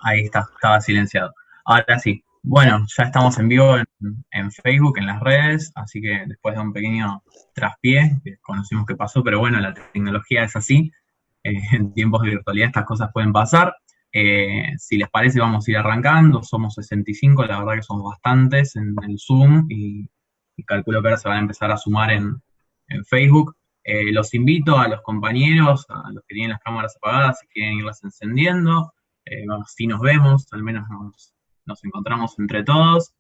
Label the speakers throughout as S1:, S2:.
S1: Ahí está, estaba silenciado. Ahora sí. Bueno, ya estamos en vivo en Facebook, en las redes, así que después de un pequeño traspié, que conocimos qué pasó, pero bueno, la tecnología es así. En tiempos de virtualidad estas cosas pueden pasar. Si les parece, vamos a ir arrancando. Somos 65, la verdad que somos bastantes en el Zoom y calculo que ahora se van a empezar a sumar en Facebook. Los invito a los compañeros, a los que tienen las cámaras apagadas, si quieren irlas encendiendo. Vamos, si nos vemos, al menos nos encontramos entre todos.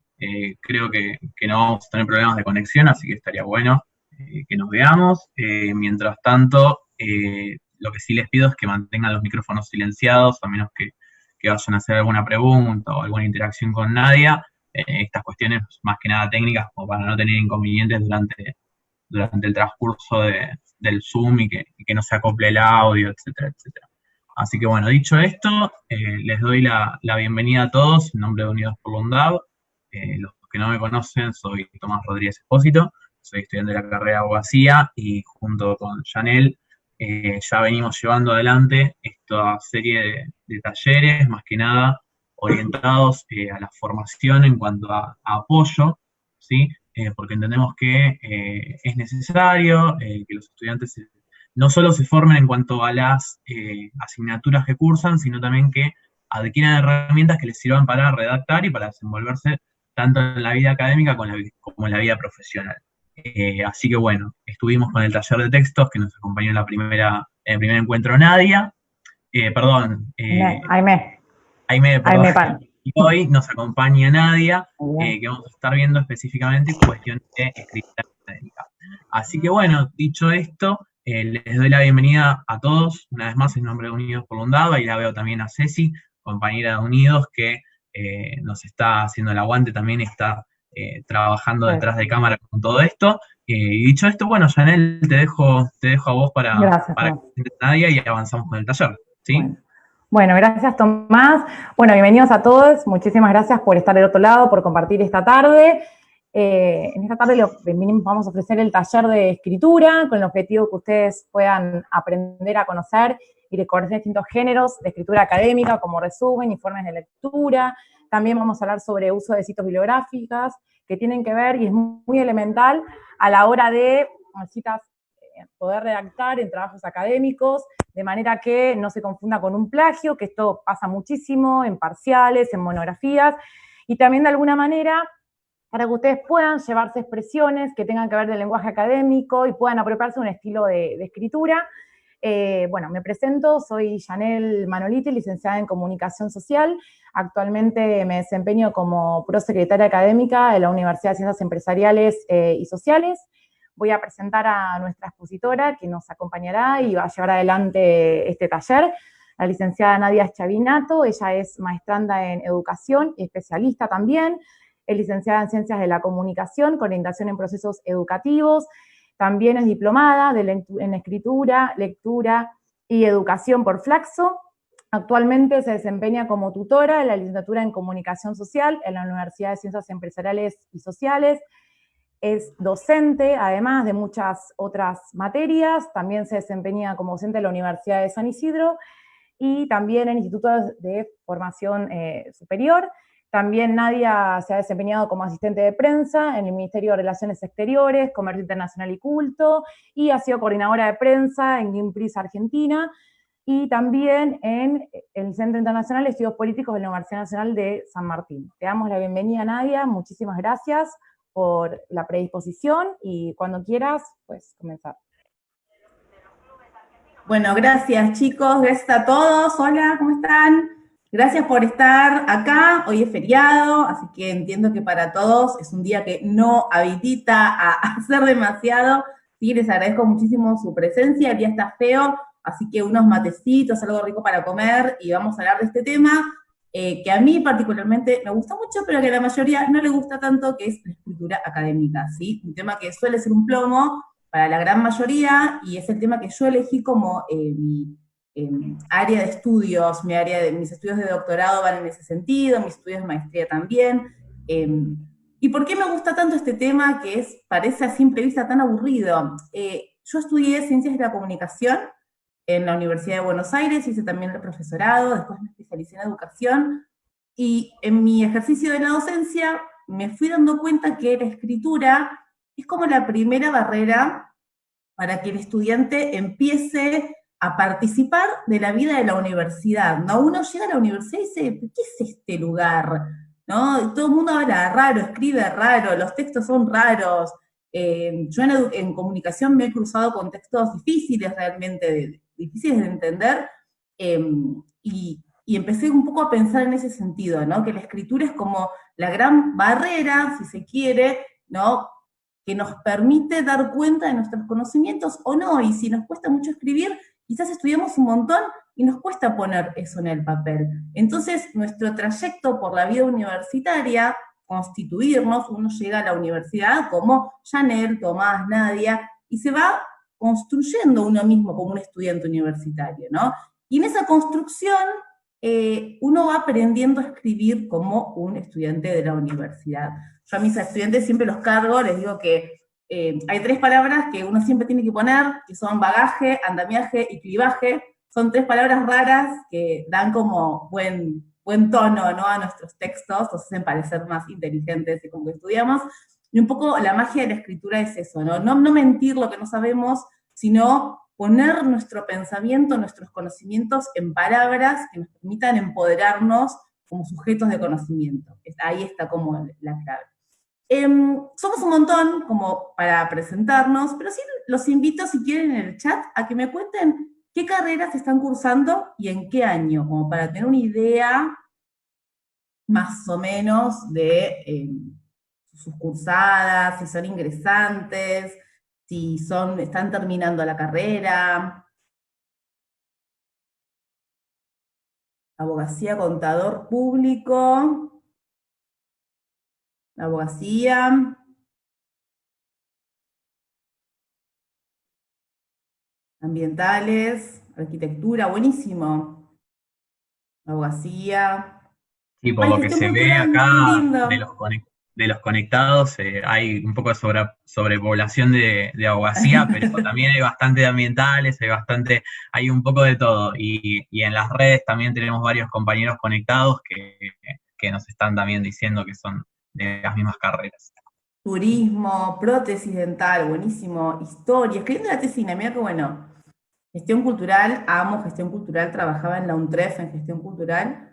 S1: Creo que no vamos a tener problemas de conexión, así que estaría bueno que nos veamos. Mientras tanto, lo que sí les pido es que mantengan los micrófonos silenciados, a menos que vayan a hacer alguna pregunta o alguna interacción con Nadia. Estas cuestiones más que nada técnicas, como para no tener inconvenientes durante el transcurso del Zoom y que no se acople el audio, etcétera, etcétera. Así que bueno, dicho esto, les doy la bienvenida a todos en nombre de Unidos por la UNDAV. Los que no me conocen, soy Tomás Rodríguez Espósito, soy estudiante de la carrera de abogacía y junto con Janel ya venimos llevando adelante esta serie de talleres, más que nada orientados a la formación en cuanto a apoyo, ¿sí? Porque entendemos que es necesario que los estudiantes no solo se formen en cuanto a las asignaturas que cursan, sino también que adquieran herramientas que les sirvan para redactar y para desenvolverse tanto en la vida académica como en la vida profesional. Así que bueno, estuvimos con el taller de textos que nos acompañó en el primer encuentro Nadia, perdón,
S2: Aimé,
S1: Aime, perdón,
S2: Aimé Pan.
S1: y hoy nos acompaña Nadia,
S2: Muy bien.
S1: que vamos a estar viendo específicamente cuestiones de escritura académica. Así que bueno, dicho esto, les doy la bienvenida a todos, una vez más en nombre de Unidos por la UNDAVA, y la veo también a Ceci, compañera de Unidos, que nos está haciendo el aguante, también está trabajando
S2: Pues,
S1: detrás de cámara con todo esto. Y dicho esto, bueno, Janel, te dejo a vos
S2: gracias,
S1: para que
S2: Tomás.
S1: presentes a Nadia y avanzamos con el taller, ¿sí?
S2: Bueno. Bueno, gracias, Tomás. Bueno, bienvenidos a todos. Muchísimas gracias por estar del otro lado, por compartir esta tarde. En esta tarde vamos a ofrecer el taller de escritura con el objetivo que ustedes puedan aprender a conocer y recorrer distintos géneros de escritura académica, como resumen, informes de lectura. También vamos a hablar sobre uso de citas bibliográficas que tienen que ver, y es muy elemental, a la hora de citas, poder redactar en trabajos académicos, de manera que no se confunda con un plagio, que esto pasa muchísimo en parciales, en monografías, y también de alguna manera para que ustedes puedan llevarse expresiones que tengan que ver del lenguaje académico y puedan apropiarse de un estilo de escritura. Bueno, me presento, soy Janel Manoliti, licenciada en Comunicación Social. Actualmente me desempeño como prosecretaria académica de la Universidad de Ciencias Empresariales y Sociales. Voy a presentar a nuestra expositora que nos acompañará y va a llevar adelante este taller, la licenciada Nadia Chavinato. Ella es maestranda en educación y especialista también. Es licenciada en Ciencias de la Comunicación con orientación en procesos educativos. También es diplomada en escritura, lectura y educación por Flaxo. Actualmente se desempeña como tutora de la licenciatura en Comunicación Social en la Universidad de Ciencias Empresariales y Sociales. Es docente, además de muchas otras materias. También se desempeña como docente en la Universidad de San Isidro y también en institutos de formación superior. También Nadia se ha desempeñado como asistente de prensa en el Ministerio de Relaciones Exteriores, Comercio Internacional y Culto, y ha sido coordinadora de prensa en Greenpeace Argentina, y también en el Centro Internacional de Estudios Políticos de la Universidad Nacional de San Martín. Te damos la bienvenida, Nadia. Muchísimas gracias por la predisposición y cuando quieras, pues comenzar.
S3: Bueno, gracias chicos, gracias a todos. Hola, ¿cómo están? Gracias por estar acá. Hoy es feriado, así que entiendo que para todos es un día que no habilita a hacer demasiado. Sí, les agradezco muchísimo su presencia. El día está feo, así que unos matecitos, algo rico para comer, y vamos a hablar de este tema que a mí particularmente me gusta mucho, pero que a la mayoría no le gusta tanto, que es la escritura académica, ¿sí? Un tema que suele ser un plomo para la gran mayoría, y es el tema que yo elegí como mi área de estudios. Mis estudios de doctorado van en ese sentido, mis estudios de maestría también. Eh, ¿Y por qué me gusta tanto este tema que parece a simple vista tan aburrido? Yo estudié Ciencias de la Comunicación en la Universidad de Buenos Aires, hice también el profesorado, después me especialicé en educación, y en mi ejercicio de la docencia me fui dando cuenta que la escritura es como la primera barrera para que el estudiante empiece a participar de la vida de la universidad, ¿no? Uno llega a la universidad y dice, ¿qué es este lugar? ¿No? Todo el mundo habla raro, escribe raro, los textos son raros. Yo en comunicación me he cruzado con textos difíciles realmente, difíciles de entender, y empecé un poco a pensar en ese sentido, ¿no? Que la escritura es como la gran barrera, si se quiere, ¿no? Que nos permite dar cuenta de nuestros conocimientos o no, y si nos cuesta mucho escribir, quizás estudiamos un montón y nos cuesta poner eso en el papel. Entonces, nuestro trayecto por la vida universitaria, constituirnos, uno llega a la universidad como Janel, Tomás, Nadia, y se va construyendo uno mismo como un estudiante universitario, ¿no? Y en esa construcción, uno va aprendiendo a escribir como un estudiante de la universidad. Yo a mis estudiantes siempre los cargo, les digo que hay 3 palabras que uno siempre tiene que poner, que son bagaje, andamiaje y clivaje. Son 3 palabras raras que dan como buen tono, ¿no? A nuestros textos, nos hacen parecer más inteligentes y como que estudiamos. Y un poco la magia de la escritura es eso, ¿no? No mentir lo que no sabemos, sino poner nuestro pensamiento, nuestros conocimientos en palabras que nos permitan empoderarnos como sujetos de conocimiento. Ahí está como la clave. Somos un montón como para presentarnos, pero sí los invito, si quieren, en el chat a que me cuenten qué carreras están cursando y en qué año, como para tener una idea más o menos de sus cursadas, si son ingresantes, si están terminando la carrera. Abogacía, contador público, abogacía, ambientales, arquitectura, buenísimo. Abogacía.
S1: Sí, por
S3: Ay,
S1: lo que
S3: gestión
S1: se ve
S3: cultural,
S1: acá
S3: qué lindo.
S1: de los conectados, hay un poco de sobrepoblación de abogacía, pero también hay bastante de ambientales, hay un poco de todo. Y en las redes también tenemos varios compañeros conectados que nos están también diciendo que son de las mismas carreras.
S3: Turismo, prótesis dental, buenísimo. Historia, escribiendo la tesina, mira qué bueno. Gestión cultural, amo gestión cultural, trabajaba en la UNTREF en gestión cultural.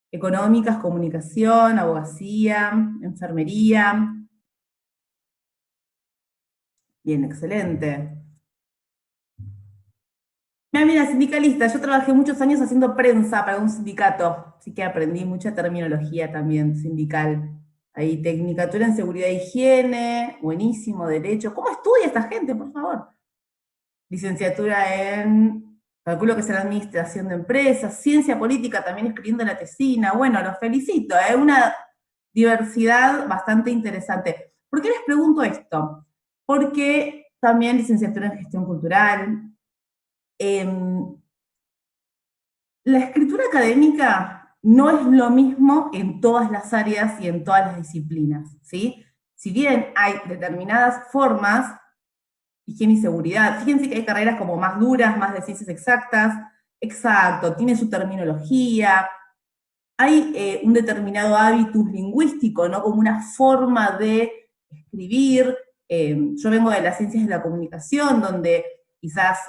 S3: Económicas, comunicación, abogacía, enfermería. Bien, excelente. Mira, sindicalista, yo trabajé muchos años haciendo prensa para un sindicato, así que aprendí mucha terminología también sindical. Ahí, tecnicatura en seguridad e higiene, buenísimo, derecho. ¿Cómo estudia esta gente, por favor? Licenciatura en, calculo que será administración de empresas, ciencia política, también escribiendo la tesina. Bueno, los felicito, una diversidad bastante interesante. ¿Por qué les pregunto esto? Porque también licenciatura en gestión cultural. La escritura académica no es lo mismo en todas las áreas y en todas las disciplinas, ¿sí? Si bien hay determinadas formas, higiene y seguridad, fíjense que hay carreras como más duras, más de ciencias exactas, exacto, tiene su terminología, hay un determinado hábitus lingüístico, ¿no? Como una forma de escribir. Yo vengo de las ciencias de la comunicación, donde quizás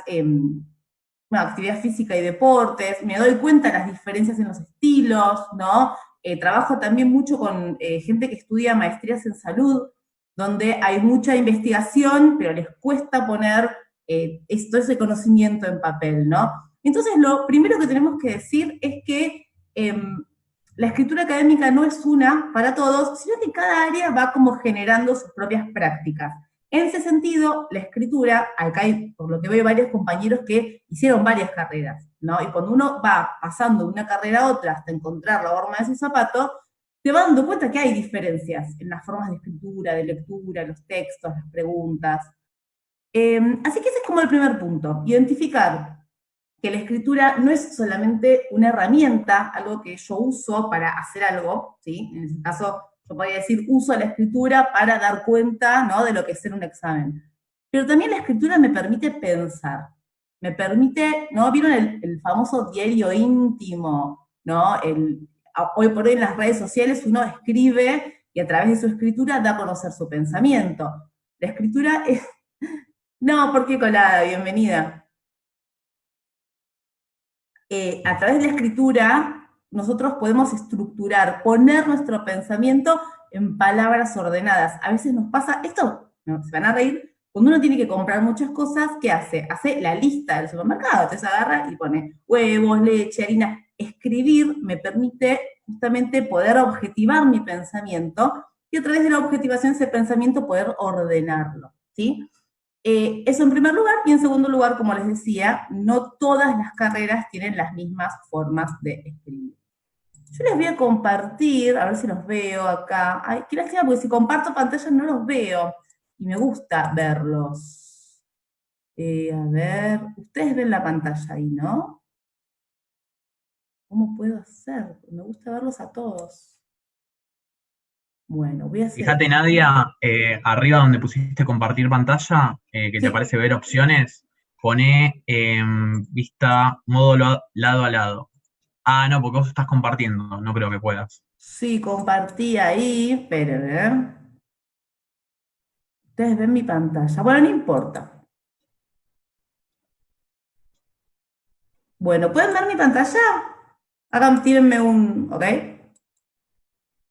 S3: actividad física y deportes, me doy cuenta de las diferencias en los estilos, ¿no? Trabajo también mucho con gente que estudia maestrías en salud, donde hay mucha investigación, pero les cuesta poner todo ese conocimiento en papel, ¿no? Entonces, lo primero que tenemos que decir es que la escritura académica no es una para todos, sino que cada área va como generando sus propias prácticas. En ese sentido, la escritura, acá hay, por lo que veo, varios compañeros que hicieron varias carreras, ¿no? Y cuando uno va pasando de una carrera a otra hasta encontrar la horma de su zapato, te vas dando cuenta que hay diferencias en las formas de escritura, de lectura, los textos, las preguntas. Así que ese es como el primer punto, identificar que la escritura no es solamente una herramienta, algo que yo uso para hacer algo, ¿sí? En ese caso, yo podría decir, uso la escritura para dar cuenta, ¿no?, de lo que es ser un examen. Pero también la escritura me permite pensar, me permite, ¿no? ¿Vieron el famoso diario íntimo, ¿no? Hoy por hoy en las redes sociales uno escribe y a través de su escritura da a conocer su pensamiento. La escritura es... No, ¿por qué colada? Bienvenida. A través de la escritura nosotros podemos estructurar, poner nuestro pensamiento en palabras ordenadas. A veces nos pasa, esto, no, se van a reír, cuando uno tiene que comprar muchas cosas, ¿qué hace? Hace la lista del supermercado, entonces agarra y pone huevos, leche, harina. Escribir me permite justamente poder objetivar mi pensamiento y a través de la objetivación de ese pensamiento poder ordenarlo, ¿sí? Eso en primer lugar, y en segundo lugar, como les decía, no todas las carreras tienen las mismas formas de escribir. Yo les voy a compartir, a ver si los veo acá. Ay, qué lástima, porque si comparto pantalla no los veo, y me gusta verlos. A ver, ustedes ven la pantalla ahí, ¿no? ¿Cómo puedo hacer? Me gusta verlos a todos. Bueno, voy a hacer...
S1: Fíjate, Nadia, arriba donde pusiste compartir pantalla, que te
S3: Sí,
S1: aparece ver opciones, pone vista modo lado a lado. Ah, no, porque vos estás compartiendo, no creo que puedas.
S3: sí, compartí ahí, pero a ver. Ustedes ven mi pantalla. Bueno, no importa. Bueno, ¿pueden ver mi pantalla? Hagan, tírenme un, ¿ok?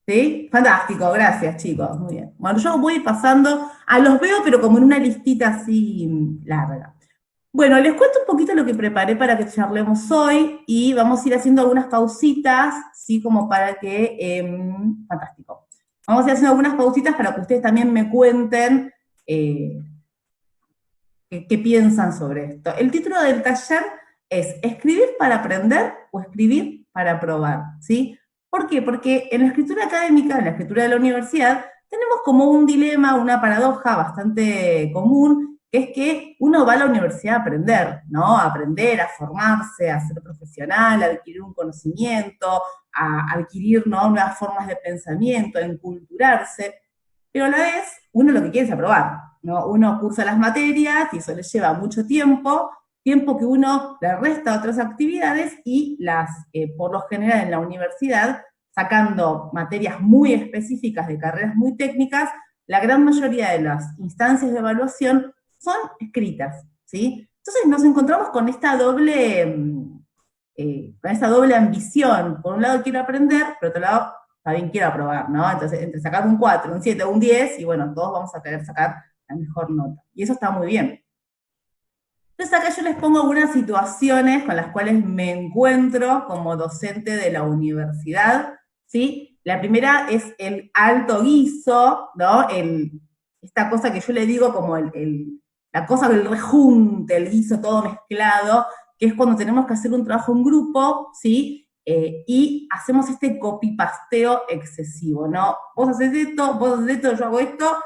S3: ¿Sí? Fantástico, gracias chicos, muy bien. Bueno, yo voy pasando, los veo pero como en una listita así larga. Bueno, les cuento un poquito lo que preparé para que charlemos hoy y vamos a ir haciendo algunas pausitas, ¿sí? Como para que, fantástico. Vamos a ir haciendo algunas pausitas para que ustedes también me cuenten eh, qué piensan sobre esto. El título del taller es ¿escribir para aprender o escribir para probar? ¿Sí? ¿Por qué? Porque en la escritura académica, en la escritura de la universidad, tenemos como un dilema, una paradoja bastante común, que es que uno va a la universidad a aprender, ¿no? A aprender, a formarse, a ser profesional, a adquirir un conocimiento, a adquirir, ¿no?, nuevas formas de pensamiento, a enculturarse, pero a la vez uno lo que quiere es aprobar, ¿no? Uno cursa las materias y eso le lleva mucho tiempo, tiempo que uno le resta a otras actividades y por lo general en la universidad, sacando materias muy específicas de carreras muy técnicas, la gran mayoría de las instancias de evaluación son escritas, ¿sí? Entonces nos encontramos con con esta doble ambición. Por un lado quiero aprender, por otro lado también quiero aprobar, ¿no? Entonces, entre sacar un 4, un 7 o un 10, y bueno, todos vamos a querer sacar la mejor nota. Y eso está muy bien. Entonces acá yo les pongo algunas situaciones con las cuales me encuentro como docente de la universidad, ¿sí? La primera es el alto guiso, ¿no? Esta cosa que yo le digo como la cosa del rejunte, el guiso todo mezclado, que es cuando tenemos que hacer un trabajo en grupo, ¿sí? Y hacemos este copy-pasteo excesivo, ¿no? Vos haces esto, yo hago esto,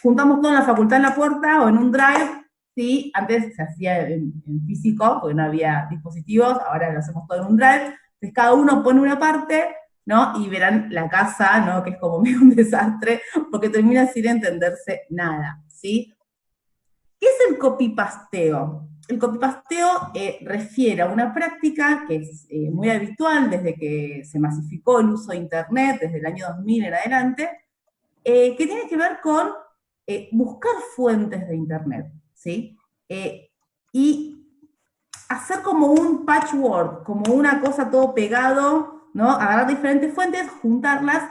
S3: juntamos todo en la facultad en la puerta o en un drive, ¿sí? Antes se hacía en físico, porque no había dispositivos, ahora lo hacemos todo en un drive, entonces cada uno pone una parte, ¿no? Y verán la casa, ¿no? Que es como medio un desastre, porque termina sin entenderse nada, ¿sí? ¿Qué es el copypasteo? El copypasteo refiere a una práctica que es muy habitual desde que se masificó el uso de Internet, desde el año 2000 en adelante, que tiene que ver con buscar fuentes de Internet, ¿sí? Y hacer como un patchwork, como una cosa todo pegado, ¿no? Agarrar diferentes fuentes, juntarlas,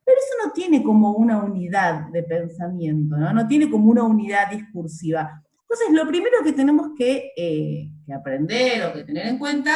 S3: pero eso no tiene como una unidad de pensamiento, ¿no? No tiene como una unidad discursiva. Entonces, lo primero que tenemos que aprender o que tener en cuenta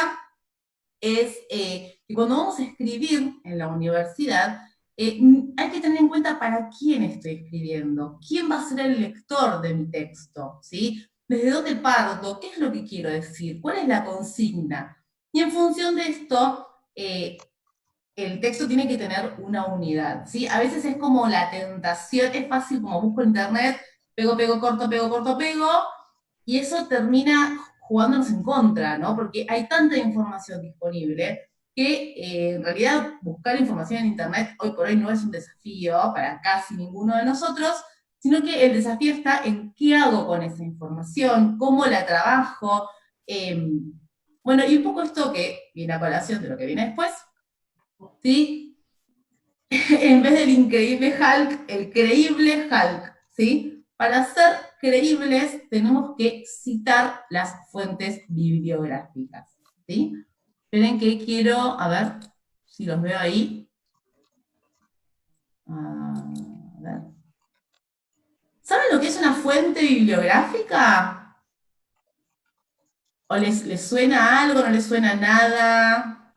S3: es que cuando vamos a escribir en la universidad, hay que tener en cuenta para quién estoy escribiendo, quién va a ser el lector de mi texto, ¿sí? ¿Desde dónde parto? ¿Qué es lo que quiero decir? ¿Cuál es la consigna? Y en función de esto, el texto tiene que tener una unidad, ¿sí? A veces es como la tentación, es fácil como busco en internet, pego, corto, pego, y eso termina jugándonos en contra, ¿no? Porque hay tanta información disponible que en realidad buscar información en internet hoy por hoy no es un desafío para casi ninguno de nosotros, sino que el desafío está en qué hago con esa información, cómo la trabajo, bueno, y un poco esto que viene a colación de lo que viene después, ¿sí? En vez del increíble Hulk, el creíble Hulk, ¿sí? Para ser creíbles tenemos que citar las fuentes bibliográficas, ¿sí? Esperen que quiero, a ver si los veo ahí. A ver. ¿Saben lo que es una fuente bibliográfica? ¿O les suena algo? ¿No les suena nada?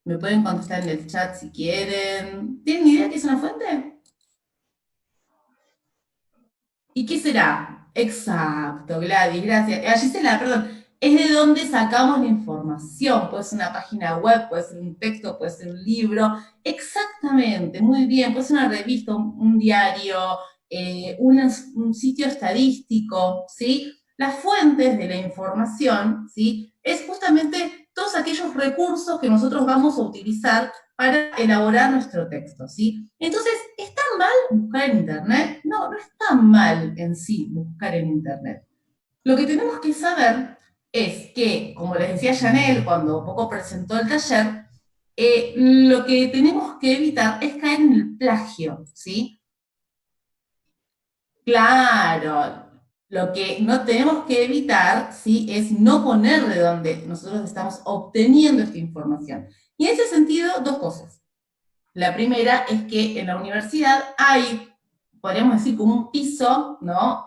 S3: Me pueden contestar en el chat si quieren. ¿Tienen idea qué es una fuente? ¿Y qué será? Exacto, Gladys, gracias. Gisela, perdón. Es de donde sacamos la información. Puede ser una página web, puede ser un texto, puede ser un libro. Exactamente, muy bien. Puede ser una revista, un diario, un sitio estadístico, ¿sí? Las fuentes de la información, ¿sí? Es justamente todos aquellos recursos que nosotros vamos a utilizar para elaborar nuestro texto, ¿sí? Entonces, ¿está mal buscar en Internet? No, no está mal en sí buscar en Internet. Lo que tenemos que saber es que, como les decía Janel cuando poco presentó el taller, lo que tenemos que evitar es caer en el plagio, ¿sí? Claro, lo que no tenemos que evitar, ¿sí? Es no poner de donde nosotros estamos obteniendo esta información. Y en ese sentido, dos cosas. La primera es que en la universidad hay, podríamos decir, como un piso, ¿no?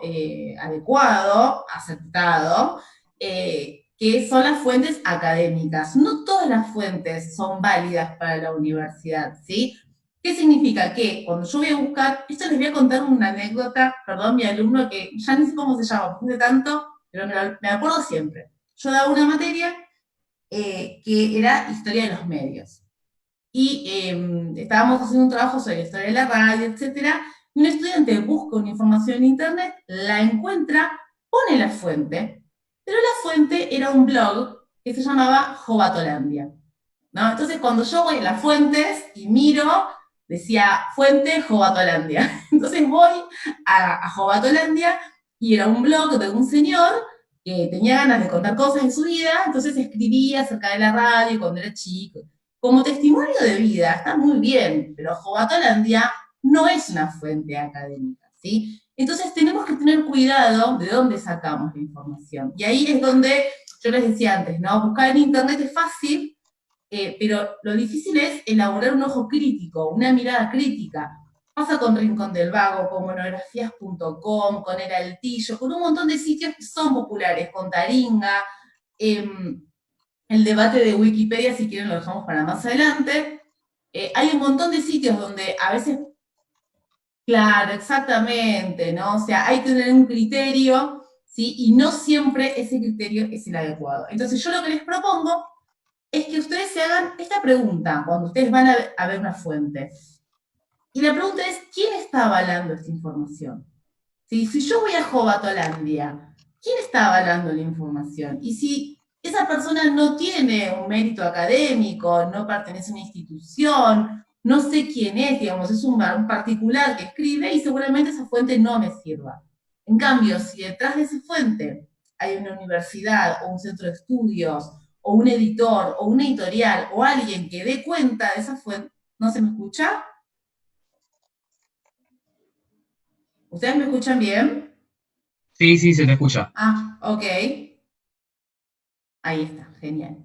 S3: Adecuado, aceptado, que son las fuentes académicas. No todas las fuentes son válidas para la universidad, ¿sí? ¿Qué significa? Que cuando yo voy a buscar, esto les voy a contar una anécdota, perdón, mi alumno, que ya no sé cómo se llama, porque de tanto, pero me acuerdo siempre. Yo daba una materia que era historia de los medios y estábamos haciendo un trabajo sobre la historia de la radio, etcétera, y un estudiante busca una información en internet, la encuentra, pone la fuente, pero la fuente era un blog que se llamaba Jovatolandia, ¿no? Entonces cuando yo voy a las fuentes y miro, decía fuente Jovatolandia. Entonces voy a Jovatolandia y era un blog de un señor que tenía ganas de contar cosas de su vida, entonces escribía acerca de la radio cuando era chico. Como testimonio de vida, está muy bien, pero Jovatolandia no es una fuente académica, ¿sí? Entonces tenemos que tener cuidado de dónde sacamos la información. Y ahí es donde yo les decía antes, ¿no? Buscar en internet es fácil, pero lo difícil es elaborar un ojo crítico, una mirada crítica. Pasa con Rincón del Vago, con monografías.com, con El Altillo, con un montón de sitios que son populares, con Taringa, el debate de Wikipedia, si quieren lo dejamos para más adelante. Hay un montón de sitios donde a veces, claro, exactamente, ¿no? O sea, hay que tener un criterio, ¿sí? Y no siempre ese criterio es el adecuado. Entonces yo lo que les propongo es que ustedes se hagan esta pregunta cuando ustedes van a ver una fuente. Y la pregunta es, ¿quién está avalando esta información? ¿Sí? Si yo voy a Jovatolandia, ¿quién está avalando la información? Y si esa persona no tiene un mérito académico, no pertenece a una institución, no sé quién es, digamos, es un particular que escribe y seguramente esa fuente no me sirva. En cambio, si detrás de esa fuente hay una universidad o un centro de estudios o un editor o una editorial o alguien que dé cuenta de esa fuente, ¿no se me escucha? ¿Ustedes me escuchan bien?
S1: Sí, sí, se te escucha.
S3: Ah, ok. Ahí está, genial.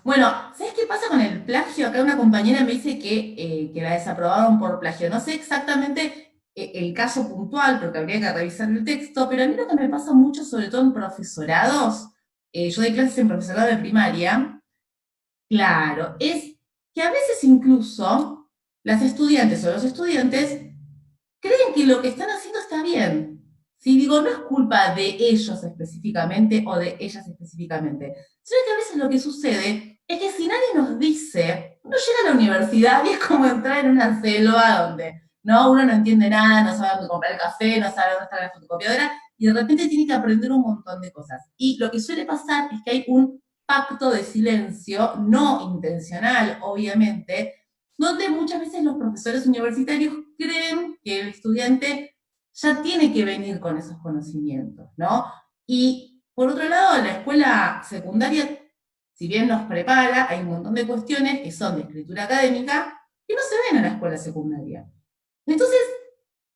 S3: Bueno, ¿sabes qué pasa con el plagio? Acá una compañera me dice que la desaprobaron por plagio. No sé exactamente el caso puntual, porque habría que revisar el texto, pero a mí lo que me pasa mucho, sobre todo en profesorados, yo doy clases en profesorado de primaria, claro, es que a veces incluso las estudiantes o los estudiantes creen que lo que están haciendo está bien. Si digo, no es culpa de ellos específicamente o de ellas específicamente, sino que a veces lo que sucede es que si nadie nos dice, uno llega a la universidad y es como entrar en una selva donde no, uno no entiende nada, no sabe dónde comprar el café, no sabe dónde está la fotocopiadora, y de repente tiene que aprender un montón de cosas. Y lo que suele pasar es que hay un pacto de silencio, no intencional, obviamente, donde muchas veces los profesores universitarios creen que el estudiante ya tiene que venir con esos conocimientos, ¿no? Y por otro lado, la escuela secundaria, si bien nos prepara, hay un montón de cuestiones que son de escritura académica que no se ven en la escuela secundaria. Entonces,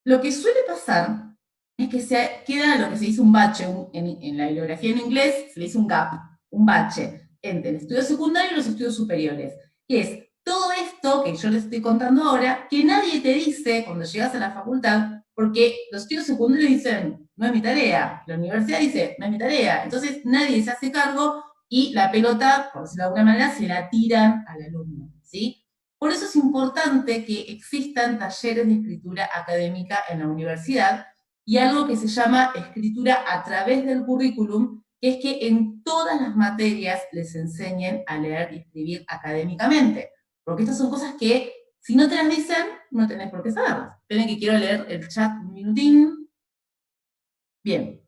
S3: lo que suele pasar es que se queda lo que se dice un bache, en la bibliografía en inglés se le dice un gap, un bache, entre el estudio secundario y los estudios superiores, que es todo esto que yo les estoy contando ahora, que nadie te dice cuando llegas a la facultad, porque los estudios secundarios dicen, no es mi tarea, la universidad dice, no es mi tarea, entonces nadie se hace cargo y la pelota, por decirlo de alguna manera, se la tiran al alumno, ¿sí? Por eso es importante que existan talleres de escritura académica en la universidad y algo que se llama escritura a través del currículum, que es que en todas las materias les enseñen a leer y escribir académicamente. Porque estas son cosas que, si no te las dicen, no tenés por qué saberlas. Esperen que quiero leer el chat un minutín. Bien.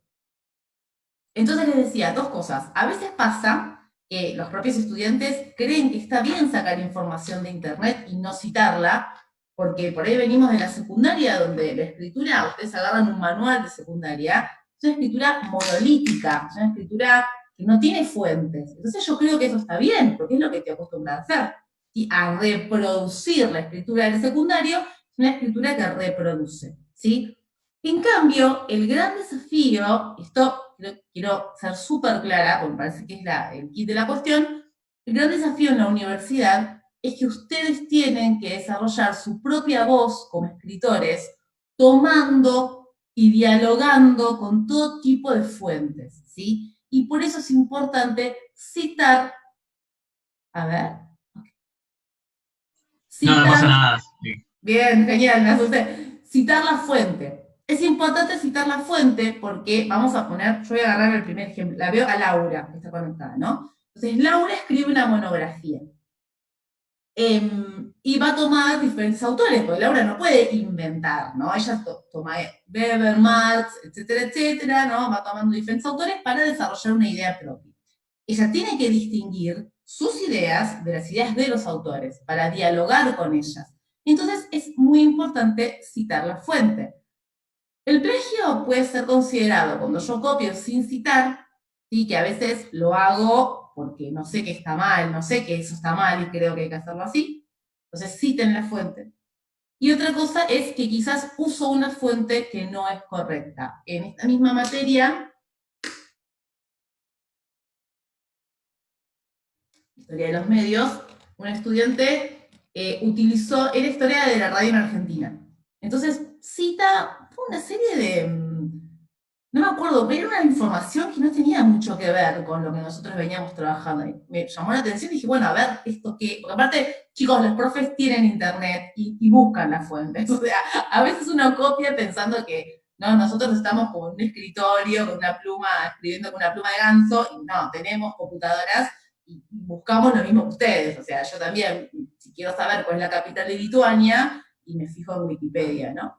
S3: Entonces les decía dos cosas. A veces pasa que los propios estudiantes creen que está bien sacar información de internet y no citarla, porque por ahí venimos de la secundaria, donde la escritura, ustedes agarran un manual de secundaria, es una escritura monolítica, es una escritura que no tiene fuentes. Entonces yo creo que eso está bien, porque es lo que te acostumbras a hacer. Y a reproducir la escritura del secundario, es una escritura que reproduce, ¿sí? En cambio, el gran desafío, esto quiero ser súper clara, porque me parece que es el kit de la cuestión, el gran desafío en la universidad es que ustedes tienen que desarrollar su propia voz como escritores, tomando y dialogando con todo tipo de fuentes, ¿sí? Y por eso es importante citar, a ver,
S1: No pasa
S3: citar,
S1: nada. Sí.
S3: bien, genial, me asusté, citar la fuente. Es importante citar la fuente porque vamos a poner, yo voy a agarrar el primer ejemplo, la veo a Laura, que está conectada, ¿no? Entonces, Laura escribe una monografía. Y va a tomar diferentes autores, porque Laura no puede inventar, ¿no? Ella toma Weber, Marx, etcétera, etcétera, ¿no? Va tomando diferentes autores para desarrollar una idea propia. Ella tiene que distinguir sus ideas de las ideas de los autores, para dialogar con ellas. Entonces, es muy importante citar la fuente. El plagio puede ser considerado cuando yo copio sin citar, ¿sí? Que a veces lo hago porque no sé que está mal, no sé que eso está mal y creo que hay que hacerlo así. Entonces citen la fuente. Y otra cosa es que quizás uso una fuente que no es correcta. En esta misma materia, historia de los medios, un estudiante utilizó, era historia de la radio en Argentina. Entonces cita una serie de no me acuerdo, pero era una información que no tenía mucho que ver con lo que nosotros veníamos trabajando. Y me llamó la atención y dije, bueno, a ver, esto qué. Porque aparte, chicos, los profes tienen internet y buscan las fuentes. O sea, a veces uno copia pensando que no, nosotros estamos como en un escritorio con una pluma, escribiendo con una pluma de ganso, y no, tenemos computadoras y buscamos lo mismo que ustedes. O sea, yo también, si quiero saber cuál es la capital de Lituania, y me fijo en Wikipedia, ¿no?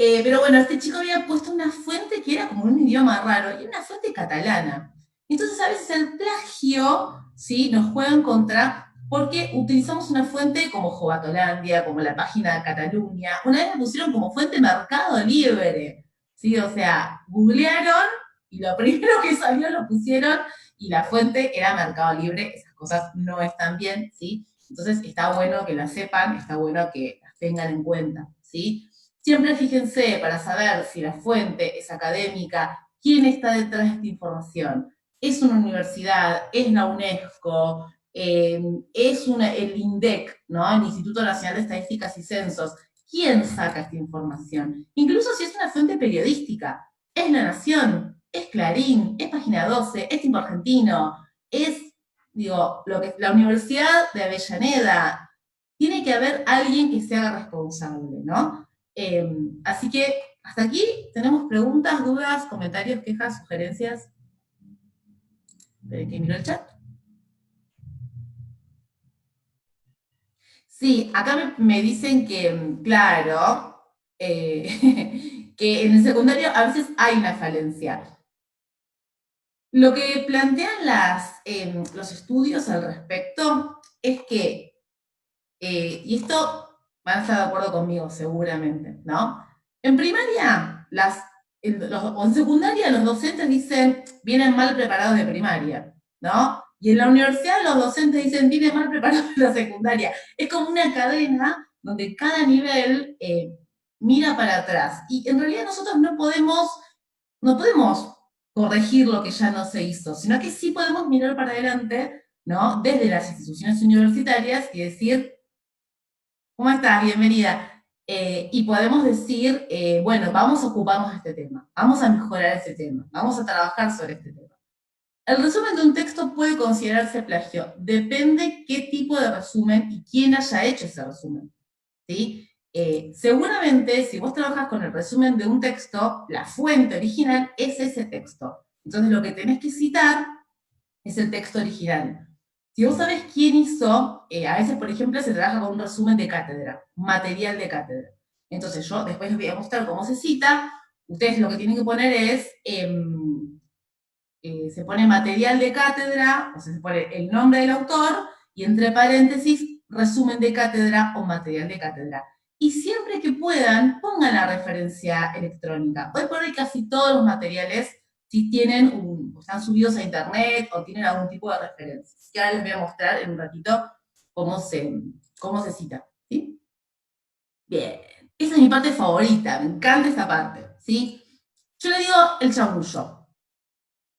S3: Pero bueno, este chico había puesto una fuente que era como un idioma raro, y una fuente catalana. Entonces a veces el plagio, ¿sí? Nos juega en contra porque utilizamos una fuente como Jovatolandia, como la página de Cataluña. Una vez me pusieron como fuente Mercado Libre, ¿sí? O sea, googlearon y lo primero que salió lo pusieron y la fuente era Mercado Libre. Esas cosas no están bien, ¿sí? Entonces está bueno que las sepan, está bueno que las tengan en cuenta, ¿sí? Siempre fíjense para saber si la fuente es académica, quién está detrás de esta información. ¿Es una universidad? ¿Es la UNESCO? ¿Es el INDEC, ¿no? El Instituto Nacional de Estadísticas y Censos? ¿Quién saca esta información? Incluso si es una fuente periodística. ¿Es La Nación? ¿Es Clarín? ¿Es Página 12? ¿Es Tiempo Argentino? ¿Es, digo, la Universidad de Avellaneda? Tiene que haber alguien que se haga responsable, ¿no? Así que hasta aquí tenemos preguntas, dudas, comentarios, quejas, sugerencias. ¿De que miro el chat? Sí, acá me dicen que, claro, que en el secundario a veces hay una falencia. Lo que plantean los estudios al respecto es que, y esto van a estar de acuerdo conmigo seguramente, ¿no? En primaria, o en secundaria los docentes dicen, vienen mal preparados de primaria, ¿no? Y en la universidad los docentes dicen, viene mal preparado en la secundaria. Es como una cadena donde cada nivel mira para atrás. Y en realidad nosotros no podemos corregir lo que ya no se hizo, sino que sí podemos mirar para adelante, ¿no? Desde las instituciones universitarias y decir, ¿cómo estás? Bienvenida. Y podemos decir, bueno, vamos a ocuparnos de este tema, vamos a mejorar este tema, vamos a trabajar sobre este tema. El resumen de un texto puede considerarse plagio. Depende qué tipo de resumen y quién haya hecho ese resumen, ¿sí? Seguramente, si vos trabajas con el resumen de un texto, la fuente original es ese texto. Entonces, lo que tenés que citar es el texto original. Si vos sabés quién hizo, a veces, por ejemplo, se trabaja con un resumen de cátedra, material de cátedra. Entonces, yo después les voy a mostrar cómo se cita. Ustedes lo que tienen que poner es... se pone material de cátedra, o sea, se pone el nombre del autor, y entre paréntesis, resumen de cátedra o material de cátedra. Y siempre que puedan, pongan la referencia electrónica. Hoy por hoy casi todos los materiales si están subidos a internet o tienen algún tipo de referencia. Así que ahora les voy a mostrar en un ratito cómo se cita. ¿Sí? Bien, esa es mi parte favorita, me encanta esta parte. ¿Sí? Yo le digo el chamullo.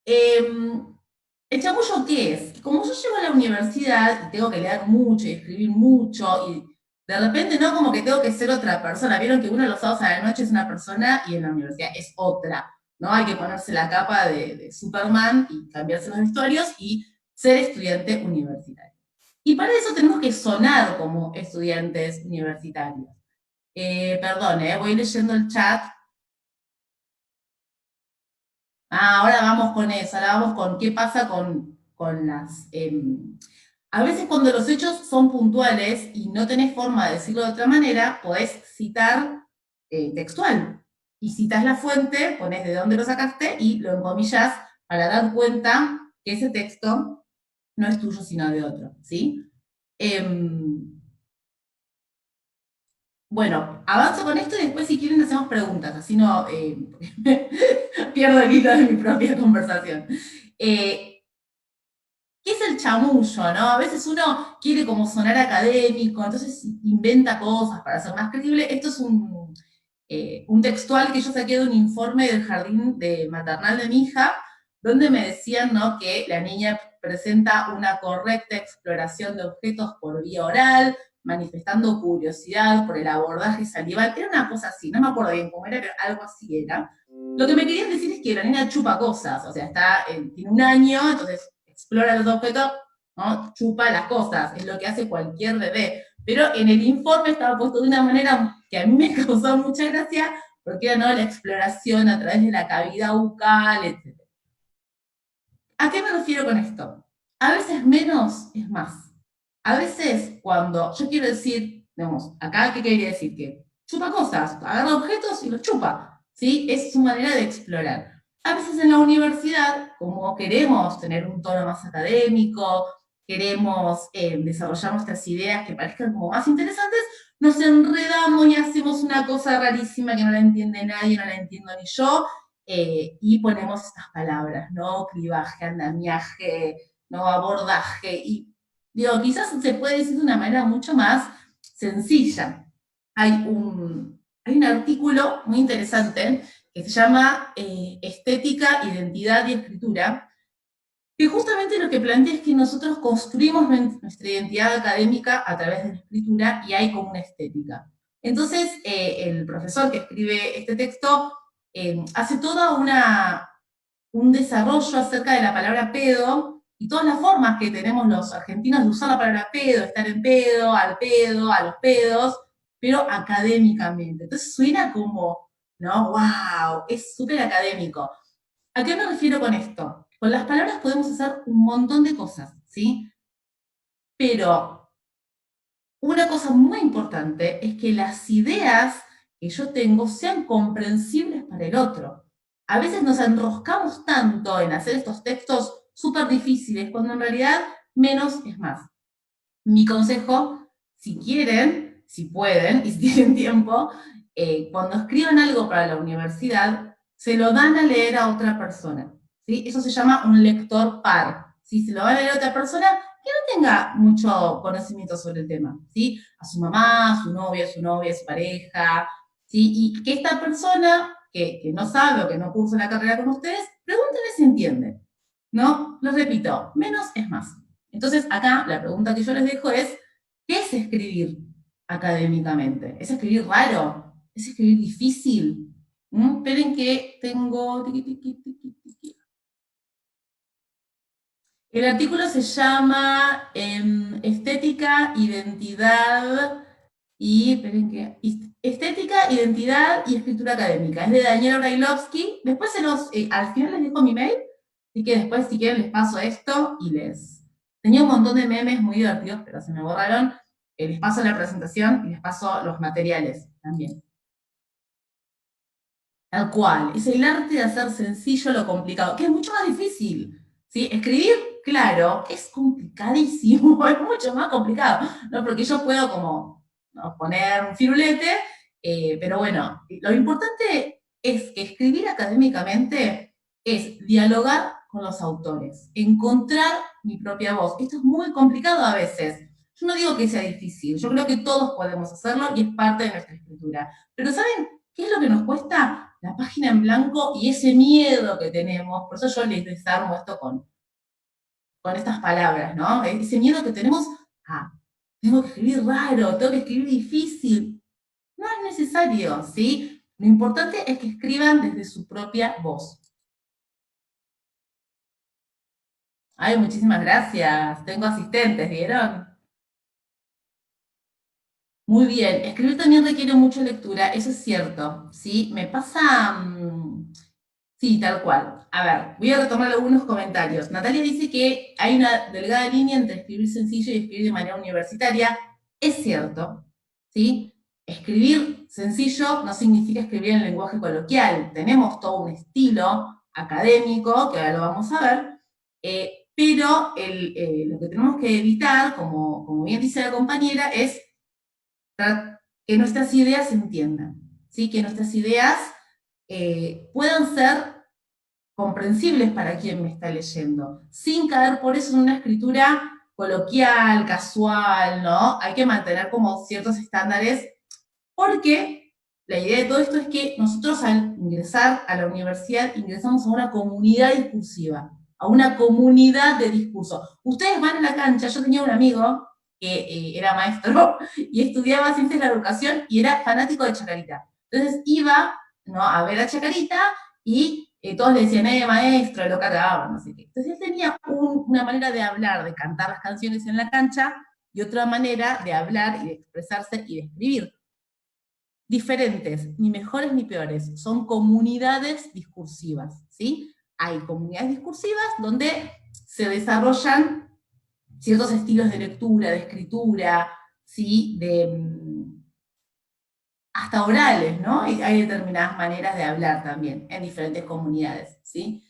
S3: ¿El chamullo qué es? Como yo llego a la universidad y tengo que leer mucho y escribir mucho, y de repente no como que tengo que ser otra persona. Vieron que uno los sábados a la noche es una persona y en la universidad es otra, ¿no? Hay que ponerse la capa de Superman y cambiarse los vestuarios y ser estudiante universitario. Y para eso tenemos que sonar como estudiantes universitarios. Perdón, voy leyendo el chat. Ahora vamos con eso, ahora vamos con qué pasa con las... a veces cuando los hechos son puntuales y no tenés forma de decirlo de otra manera, podés citar textual. Y citas la fuente, pones de dónde lo sacaste y lo encomillás para dar cuenta que ese texto no es tuyo sino de otro, ¿sí? Bueno, avanzo con esto y después si quieren hacemos preguntas, así no pierdo el hilo de mi propia conversación. ¿Qué es el chamullo, no? A veces uno quiere como sonar académico, entonces inventa cosas para ser más creíble. Esto es un textual que yo saqué de un informe del jardín maternal de mi hija, donde me decían, ¿no?, que la niña presenta una correcta exploración de objetos por vía oral, manifestando curiosidad por el abordaje salival. Era una cosa así, no me acuerdo bien cómo era, pero algo así era. Lo que me querían decir es que la niña chupa cosas, o sea, tiene un año, entonces explora los objetos, ¿no? Chupa las cosas, es lo que hace cualquier bebé. Pero en el informe estaba puesto de una manera que a mí me causó mucha gracia, porque era, ¿no?, la exploración a través de la cavidad bucal, etc. ¿A qué me refiero con esto? A veces menos es más. A veces cuando yo quiero decir, digamos, acá, ¿qué quería decir? Que chupa cosas, agarra objetos y los chupa, ¿sí? Es su manera de explorar. A veces en la universidad, como queremos tener un tono más académico, queremos desarrollar nuestras ideas que parezcan como más interesantes, nos enredamos y hacemos una cosa rarísima que no la entiende nadie, no la entiendo ni yo, y ponemos estas palabras, ¿no? Clivaje, andamiaje, ¿no? Abordaje, y digo, quizás se puede decir de una manera mucho más sencilla. Hay un artículo muy interesante que se llama Estética, Identidad y Escritura, que justamente lo que plantea es que nosotros construimos nuestra identidad académica a través de la escritura y hay como una estética. Entonces, el profesor que escribe este texto hace todo un desarrollo acerca de la palabra pedo y todas las formas que tenemos los argentinos de usar la palabra pedo, estar en pedo, al pedo, a los pedos, pero académicamente. Entonces suena como, ¿no? ¡Wow! Es súper académico. ¿A qué me refiero con esto? Con las palabras podemos hacer un montón de cosas, ¿sí? Pero una cosa muy importante es que las ideas que yo tengo sean comprensibles para el otro. A veces nos enroscamos tanto en hacer estos textos súper difíciles, cuando en realidad menos es más. Mi consejo, si quieren, si pueden y si tienen tiempo, cuando escriban algo para la universidad, se lo dan a leer a otra persona, ¿sí? Eso se llama un lector par, ¿sí? Se lo va a leer a otra persona que no tenga mucho conocimiento sobre el tema, ¿sí? A su mamá, a su novia, a su pareja, ¿sí? Y que esta persona que no sabe o que no cursa la carrera con ustedes, pregúntenle si entiende, ¿no? Les repito, menos es más. Entonces, acá la pregunta que yo les dejo es, ¿qué es escribir académicamente? ¿Es escribir raro? ¿Es escribir difícil? Esperen que tengo... El artículo se llama Estética, Identidad y... Esperen que... Estética, Identidad y Escritura Académica. Es de Daniel Brailovsky. Después al final les dejo mi mail, así que después si quieren les paso esto y les... Tenía un montón de memes muy divertidos, pero se me borraron. Les paso la presentación y les paso los materiales también. Tal cual, es el arte de hacer sencillo lo complicado, que es mucho más difícil, ¿sí? Escribir, claro, es complicadísimo, es mucho más complicado, ¿no? Porque yo puedo como, ¿no?, poner un firulete, pero bueno, lo importante es que escribir académicamente es dialogar con los autores, encontrar mi propia voz. Esto es muy complicado a veces. Yo no digo que sea difícil, yo creo que todos podemos hacerlo y es parte de nuestra escritura. Pero ¿saben qué es lo que nos cuesta? La página en blanco y ese miedo que tenemos. Por eso yo les desarmo esto con estas palabras, ¿no? Ese miedo que tenemos a, tengo que escribir raro, tengo que escribir difícil. No es necesario, ¿sí? Lo importante es que escriban desde su propia voz. Ay, muchísimas gracias. Tengo asistentes, ¿vieron? Muy bien. Escribir también requiere mucha lectura, eso es cierto, ¿sí? Me pasa... sí, tal cual. A ver, voy a retomar algunos comentarios. Natalia dice que hay una delgada línea entre escribir sencillo y escribir de manera universitaria. Es cierto, ¿sí? Escribir sencillo no significa escribir en lenguaje coloquial. Tenemos todo un estilo académico, que ahora lo vamos a ver, pero lo que tenemos que evitar, como bien dice la compañera, es que nuestras ideas se entiendan, ¿sí? Que nuestras ideas puedan ser comprensibles para quien me está leyendo, sin caer por eso en una escritura coloquial, casual, ¿no? Hay que mantener como ciertos estándares, porque la idea de todo esto es que nosotros al ingresar a la universidad ingresamos a una comunidad discursiva, a una comunidad de discurso. Ustedes van a la cancha, yo tenía un amigo que era maestro y estudiaba ciencias de la educación y era fanático de Chacarita. Entonces iba, ¿no?, a ver a Chacarita y todos le decían, maestro, lo cargaban, no sé qué. Entonces él tenía una manera de hablar, de cantar las canciones en la cancha, y otra manera de hablar y de expresarse y de escribir. Diferentes, ni mejores ni peores, son comunidades discursivas, ¿sí? Hay comunidades discursivas donde se desarrollan ciertos estilos de lectura, de escritura, ¿sí? Hasta orales, ¿no? Hay determinadas maneras de hablar también en diferentes comunidades, ¿sí?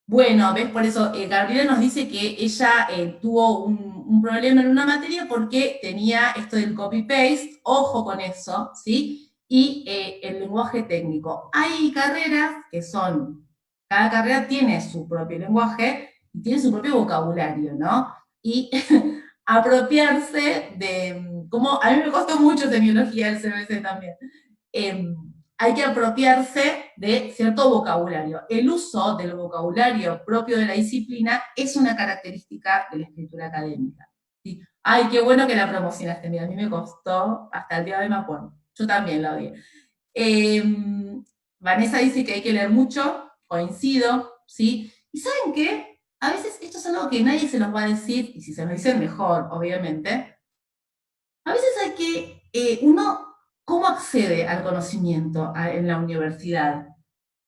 S3: Bueno, ¿ves? Por eso Gabriela nos dice que ella tuvo un problema en una materia porque tenía esto del copy-paste, ojo con eso, ¿sí? Y el lenguaje técnico. Hay carreras que cada carrera tiene su propio lenguaje y tiene su propio vocabulario, ¿no? Y apropiarse como a mí me costó mucho semiología del CBC también, hay que apropiarse de cierto vocabulario. El uso del vocabulario propio de la disciplina es una característica de la escritura académica, ¿sí? Ay, qué bueno que la promocionaste, mira, a mí me costó, hasta el día de hoy me acuerdo, yo también la odié. Vanessa dice que hay que leer mucho, coincido, ¿sí? ¿Y saben qué? A veces esto es algo que nadie se los va a decir, y si se lo dicen mejor, obviamente. A veces hay que, ¿cómo accede al conocimiento en la universidad?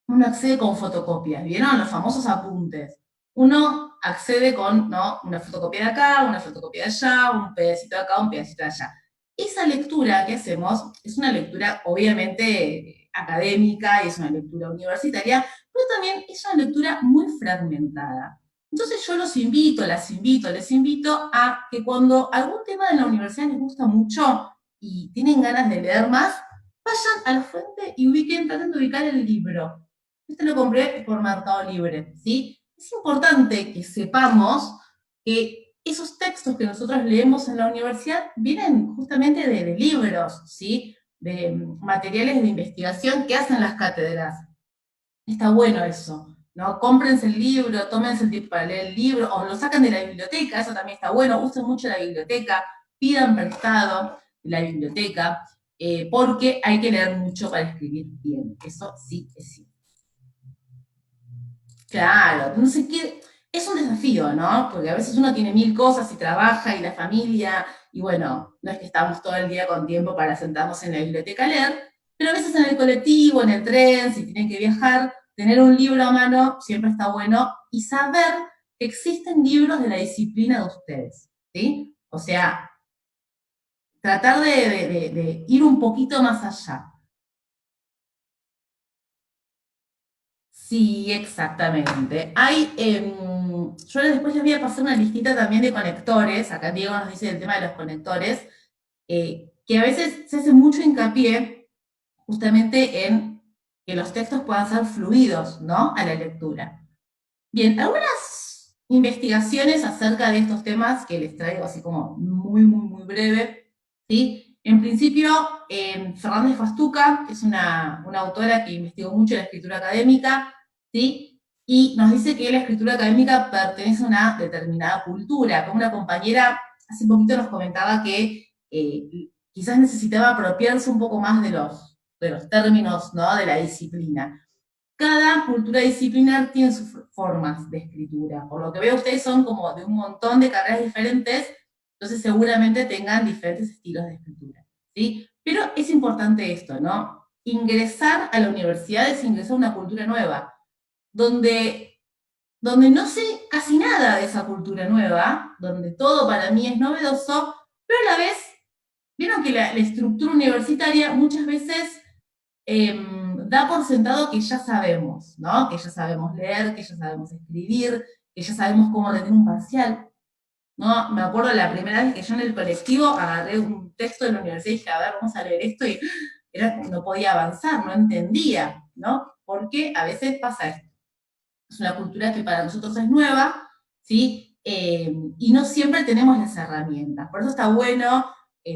S3: Uno accede con fotocopias, ¿vieron? Los famosos apuntes. Uno accede con, ¿no?, una fotocopia de acá, una fotocopia de allá, un pedacito de acá, un pedacito de allá. Esa lectura que hacemos es una lectura obviamente académica, es una lectura universitaria, pero también es una lectura muy fragmentada. Entonces yo les invito a que cuando algún tema de la universidad les gusta mucho y tienen ganas de leer más, vayan a la fuente y traten de ubicar el libro. Este lo compré por Mercado Libre, ¿sí? Es importante que sepamos que esos textos que nosotros leemos en la universidad vienen justamente de libros, ¿sí? De materiales de investigación que hacen las cátedras. Está bueno eso, ¿no? Cómprense el libro, tómense el tiempo para leer el libro, o lo sacan de la biblioteca, eso también está bueno, usen mucho la biblioteca, pidan prestado la biblioteca, porque hay que leer mucho para escribir bien, eso sí es cierto. Claro, no sé qué, es un desafío, ¿no? Porque a veces uno tiene mil cosas y trabaja y la familia, y bueno, no es que estamos todo el día con tiempo para sentarnos en la biblioteca a leer, pero a veces en el colectivo, en el tren, si tienen que viajar, tener un libro a mano siempre está bueno y saber que existen libros de la disciplina de ustedes, ¿sí? O sea, tratar de ir un poquito más allá. Sí, exactamente. Yo después les voy a pasar una listita también de conectores, acá Diego nos dice el tema de los conectores, que a veces se hace mucho hincapié justamente en que los textos puedan ser fluidos, ¿no? A la lectura. Bien, algunas investigaciones acerca de estos temas que les traigo así como muy breve, ¿sí? En principio, Fernández Fastuca es una autora que investigó mucho la escritura académica, ¿sí? Y nos dice que la escritura académica pertenece a una determinada cultura. Como una compañera hace poquito nos comentaba que quizás necesitaba apropiarse un poco más de los términos, ¿no? De la disciplina. Cada cultura disciplinar tiene sus formas de escritura. Por lo que veo, ustedes son como de un montón de carreras diferentes, entonces seguramente tengan diferentes estilos de escritura, ¿sí? Pero es importante esto, ¿no? Ingresar a la universidad es ingresar a una cultura nueva, donde, donde no sé casi nada de esa cultura nueva, donde todo para mí es novedoso, pero a la vez, vieron que la estructura universitaria muchas veces da por sentado que ya sabemos, ¿no? Que ya sabemos leer, que ya sabemos escribir, que ya sabemos cómo rendir un parcial, ¿no? Me acuerdo la primera vez que yo en el colectivo agarré un texto de la universidad y dije, a ver, vamos a leer esto, y no podía avanzar, no entendía, ¿no? Porque a veces pasa esto. Es una cultura que para nosotros es nueva, ¿sí? Y no siempre tenemos las herramientas. Por eso está bueno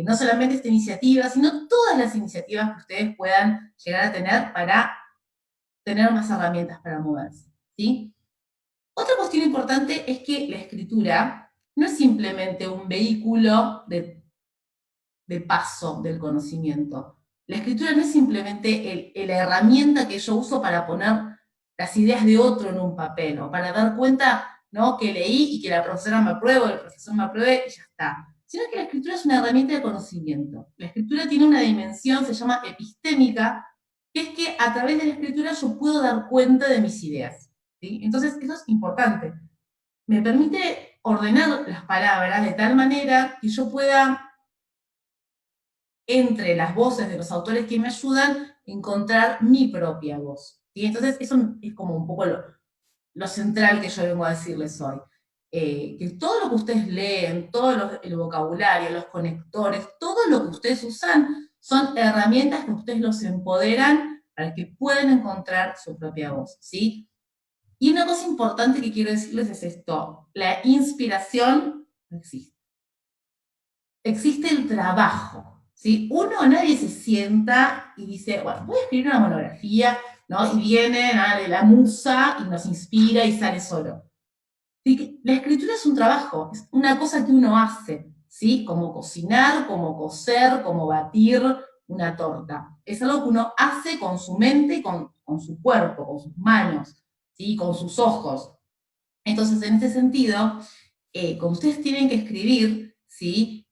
S3: no solamente esta iniciativa, sino todas las iniciativas que ustedes puedan llegar a tener para tener más herramientas para moverse, ¿sí? Otra cuestión importante es que la escritura no es simplemente un vehículo de paso del conocimiento. La escritura no es simplemente la herramienta que yo uso para poner las ideas de otro en un papel, o para dar cuenta, ¿no? Que leí y que la profesora me apruebe, o el profesor me apruebe y ya está. Sino que la escritura es una herramienta de conocimiento. La escritura tiene una dimensión, se llama epistémica, que es que a través de la escritura yo puedo dar cuenta de mis ideas, ¿sí? Entonces, eso es importante. Me permite ordenar las palabras de tal manera que yo pueda, entre las voces de los autores que me ayudan, encontrar mi propia voz, ¿sí? Entonces, eso es como un poco lo central que yo vengo a decirles hoy. Que todo lo que ustedes leen, el vocabulario, los conectores, todo lo que ustedes usan, son herramientas que ustedes los empoderan para que puedan encontrar su propia voz, ¿sí? Y una cosa importante que quiero decirles es esto: la inspiración no existe. Existe el trabajo, ¿sí? Nadie se sienta y dice, bueno, voy a escribir una monografía, ¿no? Y viene la musa y nos inspira y sale solo. ¿Sí? La escritura es un trabajo, es una cosa que uno hace, ¿sí? Como cocinar, como coser, como batir una torta. Es algo que uno hace con su mente y con su cuerpo, con sus manos, ¿sí? Con sus ojos. Entonces, en este sentido, como ustedes tienen que escribir, ¿sí?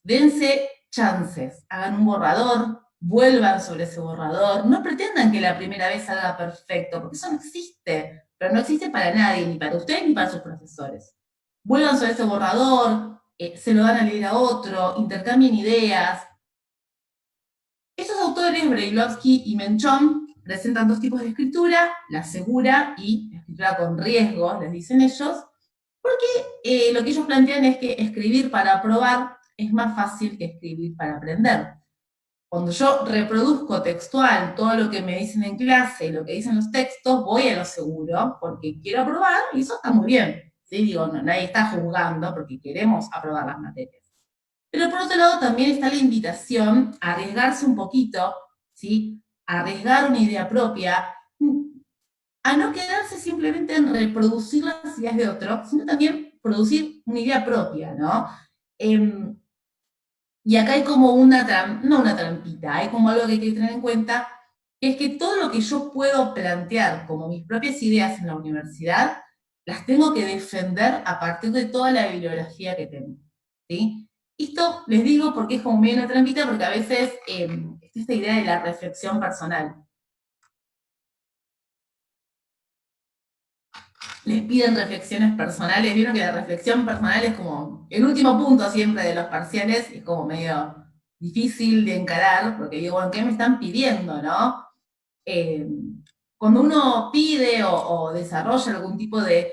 S3: Dense chances, hagan un borrador, vuelvan sobre ese borrador, no pretendan que la primera vez salga perfecto, porque eso no existe, pero no existe para nadie, ni para ustedes ni para sus profesores. Vuelvan sobre ese borrador, se lo van a leer a otro, intercambien ideas. Estos autores, Brailovsky y Menchon, presentan dos tipos de escritura: la segura y la escritura con riesgos, les dicen ellos, porque lo que ellos plantean es que escribir para probar es más fácil que escribir para aprender. cuando yo reproduzco textual todo lo que me dicen en clase y lo que dicen los textos, voy a lo seguro, porque quiero aprobar, y eso está muy bien, ¿sí? Digo, no, nadie está juzgando, porque queremos aprobar las materias. Pero por otro lado también está la invitación a arriesgarse un poquito, ¿sí? A arriesgar una idea propia, a no quedarse simplemente en reproducir las ideas de otro, sino también producir una idea propia, ¿no? Y acá hay como no una trampita, hay como algo que hay que tener en cuenta, que es que todo lo que yo puedo plantear como mis propias ideas en la universidad, las tengo que defender a partir de toda la bibliografía que tengo, ¿sí? Esto les digo porque es como medio una trampita, porque a veces es esta idea de la reflexión personal. Les piden reflexiones personales, vieron que la reflexión personal es como el último punto siempre de los parciales, es como medio difícil de encarar, porque digo, bueno, ¿qué me están pidiendo, no? Cuando uno pide o desarrolla algún tipo de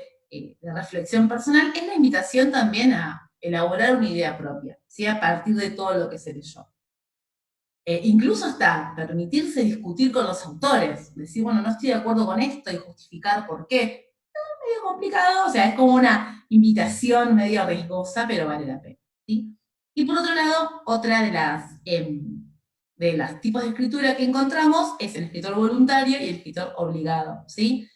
S3: reflexión personal, es la invitación también a elaborar una idea propia, ¿sí? A partir de todo lo que se leyó. Incluso hasta permitirse discutir con los autores, decir, bueno, no estoy de acuerdo con esto y justificar por qué. Medio complicado, o sea, es como una invitación medio riesgosa, pero vale la pena, ¿sí? Y por otro lado, otra de los tipos de escritura que encontramos es el escritor voluntario y el escritor obligado, ¿sí?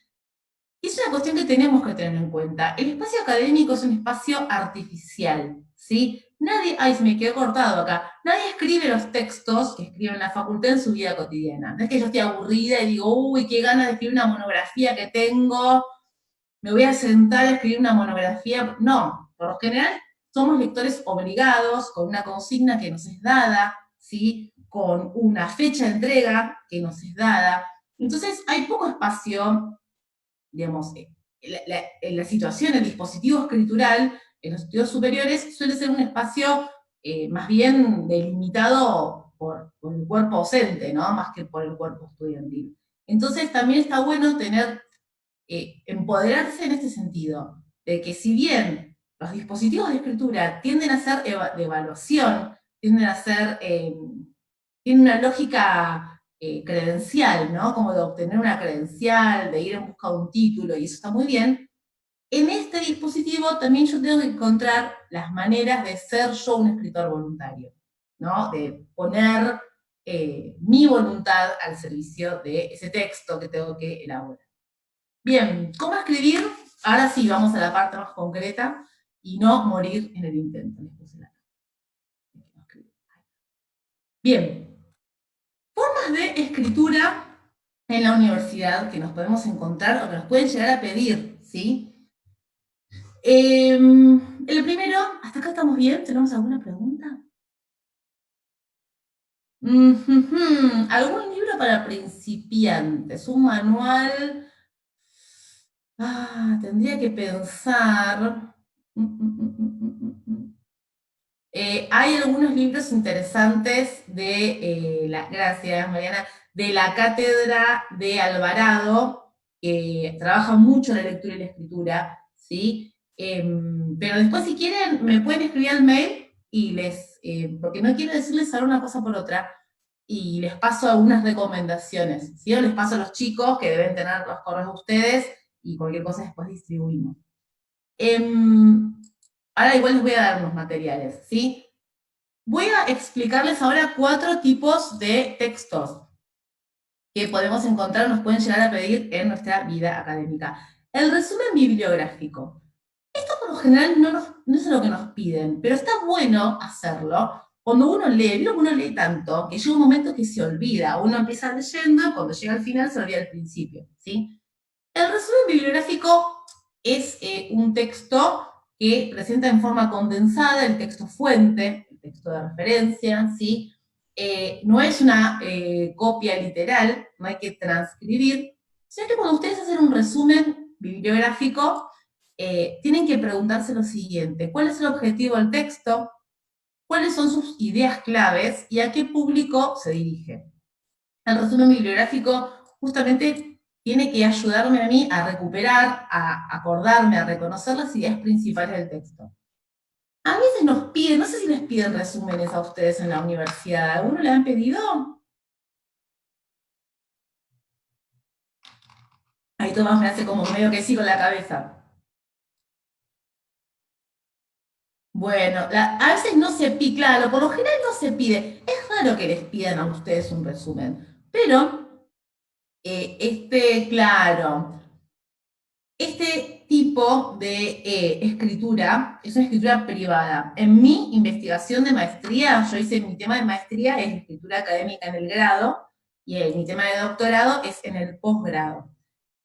S3: Y es una cuestión que tenemos que tener en cuenta. El espacio académico es un espacio artificial, ¿sí? Nadie, ay, se me quedó cortado acá, nadie escribe los textos que escribe en la facultad en su vida cotidiana. No es que yo esté aburrida y digo, uy, qué ganas de escribir una monografía que tengo, me voy a sentar a escribir una monografía. No, por lo general somos lectores obligados, con una consigna que nos es dada, ¿sí? Con una fecha de entrega que nos es dada. Entonces hay poco espacio, digamos, la situación, el dispositivo escritural en los estudios superiores suele ser un espacio más bien delimitado por el cuerpo docente, ¿no? Más que por el cuerpo estudiantil. Entonces también está bueno tener empoderarse en este sentido, de que si bien los dispositivos de escritura tienden a ser de evaluación, tienden a ser, tienen una lógica credencial, ¿no? Como de obtener una credencial, de ir en busca de un título, y eso está muy bien. En este dispositivo también yo tengo que encontrar las maneras de ser yo un escritor voluntario, ¿no? De poner mi voluntad al servicio de ese texto que tengo que elaborar. Bien, ¿cómo escribir? Ahora sí, vamos a la parte más concreta y no morir en el intento. Bien, formas de escritura en la universidad que nos podemos encontrar o que nos pueden llegar a pedir, ¿sí? El primero, ¿hasta acá estamos bien? ¿Tenemos alguna pregunta? ¿Algún libro para principiantes? ¿Un manual? Tendría que pensar. Hay algunos libros interesantes gracias Mariana, de la cátedra de Alvarado, que trabaja mucho la lectura y la escritura, ¿sí? Pero después si quieren me pueden escribir al mail y porque no quiero decirles ahora una cosa por otra, y les paso algunas recomendaciones, ¿sí? O les paso a los chicos que deben tener los correos de ustedes y cualquier cosa después distribuimos. Ahora igual les voy a dar unos materiales, ¿sí? Voy a explicarles ahora 4 tipos de textos que podemos encontrar, nos pueden llegar a pedir en nuestra vida académica. El resumen bibliográfico. Esto por lo general no es lo que nos piden, pero está bueno hacerlo cuando uno lee. Uno lee tanto que llega un momento que se olvida. Uno empieza leyendo, cuando llega al final se olvida al principio, ¿sí? El resumen bibliográfico es un texto que presenta en forma condensada el texto fuente, el texto de referencia, ¿sí? No es una copia literal, no hay que transcribir, sino que cuando ustedes hacen un resumen bibliográfico, tienen que preguntarse lo siguiente: ¿cuál es el objetivo del texto? ¿Cuáles son sus ideas claves? ¿Y a qué público se dirige? El resumen bibliográfico justamente tiene que ayudarme a mí a recuperar, a acordarme, a reconocer las ideas principales del texto. A veces nos piden, no sé si les piden resúmenes a ustedes en la universidad. ¿Alguno le han pedido? Ahí Tomás me hace como medio que sí con la cabeza. Bueno, a veces no se pide, claro, por lo general no se pide. Es raro que les pidan a ustedes un resumen, pero claro, este tipo de escritura es una escritura privada. En mi investigación de maestría, yo hice mi tema de maestría es escritura académica en el grado y mi tema de doctorado es en el posgrado.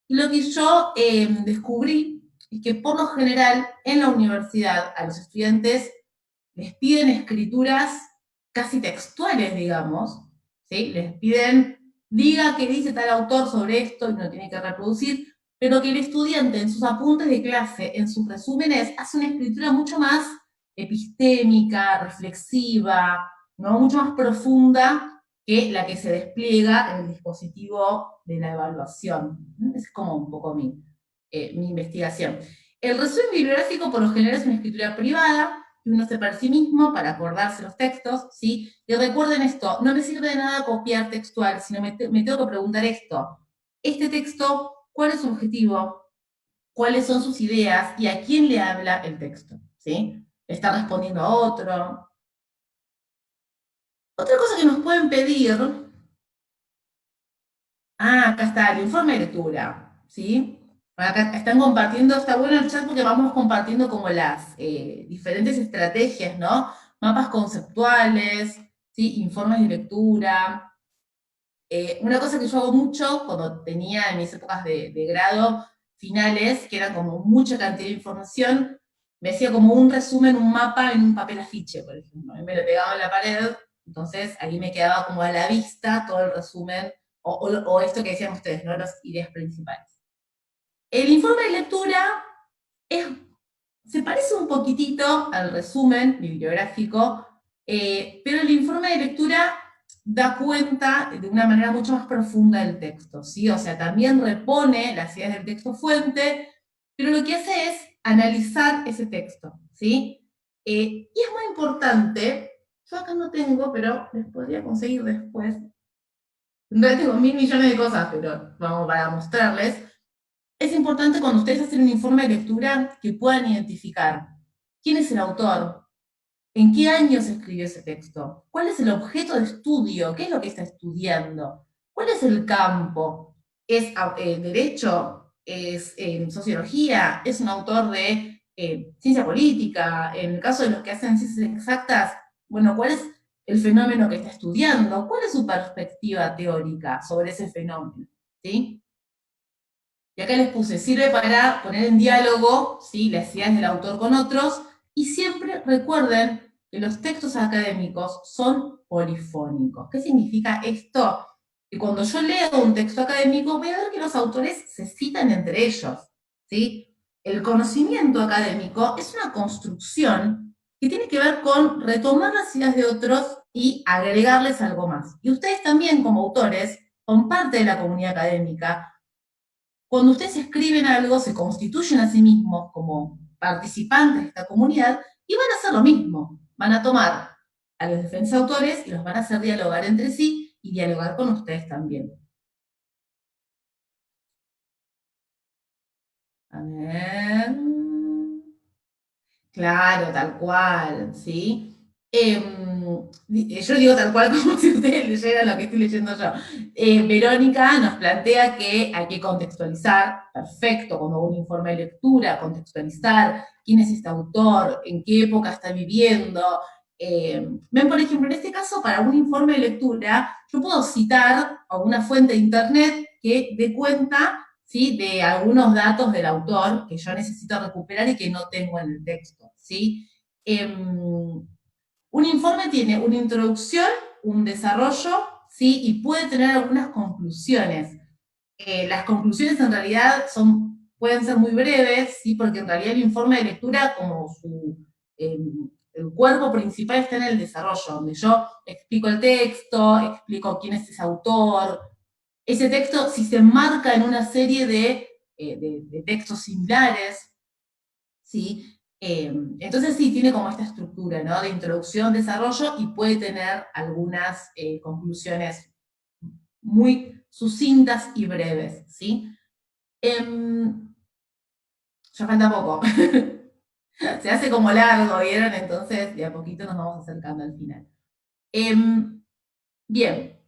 S3: Y lo que yo descubrí es que por lo general en la universidad a los estudiantes les piden escrituras casi textuales, digamos, ¿sí? Les piden, diga qué dice tal autor sobre esto y no tiene que reproducir, pero que el estudiante en sus apuntes de clase, en sus resúmenes, hace una escritura mucho más epistémica, reflexiva, ¿no? Mucho más profunda que la que se despliega en el dispositivo de la evaluación. Es como un poco mi investigación. El resumen bibliográfico por lo general es una escritura privada, que uno hace para sí mismo, para acordarse los textos, ¿sí? Y recuerden esto, no me sirve de nada copiar textual, sino me tengo que preguntar esto. Este texto, ¿cuál es su objetivo? ¿Cuáles son sus ideas? ¿Y a quién le habla el texto? ¿Sí? ¿Está respondiendo a otro? Otra cosa que nos pueden pedir, acá está, el informe de lectura, ¿sí? Acá están compartiendo, está bueno el chat porque vamos compartiendo como las diferentes estrategias, ¿no? Mapas conceptuales, ¿sí? Informes de lectura. Una cosa que yo hago mucho cuando tenía en mis épocas de grado finales, que era como mucha cantidad de información, me hacía como un resumen, un mapa en un papel afiche, por ejemplo. Me lo pegaba en la pared, entonces ahí me quedaba como a la vista todo el resumen, o esto que decían ustedes, ¿no? Las ideas principales. El informe de lectura es, se parece un poquitito al resumen bibliográfico, pero el informe de lectura da cuenta de una manera mucho más profunda del texto, ¿sí? O sea, también repone las ideas del texto fuente, pero lo que hace es analizar ese texto, ¿sí? Y es muy importante, yo acá no tengo, pero les podría conseguir después. En realidad tengo 1000 millones de cosas, pero vamos para mostrarles. Es importante cuando ustedes hacen un informe de lectura que puedan identificar quién es el autor, en qué año se escribió ese texto, cuál es el objeto de estudio, qué es lo que está estudiando, cuál es el campo, es derecho, es sociología, es un autor de ciencia política, en el caso de los que hacen ciencias exactas, bueno, cuál es el fenómeno que está estudiando, cuál es su perspectiva teórica sobre ese fenómeno, ¿sí? Y acá les puse, sirve para poner en diálogo, ¿sí?, las ideas del autor con otros, y siempre recuerden que los textos académicos son polifónicos. ¿Qué significa esto? Que cuando yo leo un texto académico voy a ver que los autores se citan entre ellos, ¿sí? El conocimiento académico es una construcción que tiene que ver con retomar las ideas de otros y agregarles algo más. Y ustedes también, como autores, son parte de la comunidad académica. Cuando ustedes escriben algo, se constituyen a sí mismos como participantes de esta comunidad y van a hacer lo mismo. Van a tomar a los diferentes autores y los van a hacer dialogar entre sí y dialogar con ustedes también. A ver. Claro, tal cual, ¿sí? Yo digo tal cual como si ustedes leyeran lo que estoy leyendo yo. Verónica nos plantea que hay que contextualizar, perfecto, cuando hago un informe de lectura, contextualizar quién es este autor, en qué época está viviendo. Ven, por ejemplo, en este caso, para un informe de lectura, yo puedo citar alguna fuente de internet que dé cuenta, ¿sí?, de algunos datos del autor que yo necesito recuperar y que no tengo en el texto, ¿sí? Un informe tiene una introducción, un desarrollo, ¿sí?, y puede tener algunas conclusiones. Las conclusiones en realidad pueden ser muy breves, ¿sí?, porque en realidad el informe de lectura, como el cuerpo principal está en el desarrollo, donde yo explico el texto, explico quién es ese autor. Ese texto, si se enmarca en una serie de textos similares, ¿sí?, Entonces sí, tiene como esta estructura, ¿no? De introducción, desarrollo, y puede tener algunas conclusiones muy sucintas y breves, ¿sí? Ya falta poco. Se hace como largo, ¿vieron? Entonces, de a poquito nos vamos acercando al final. Bien,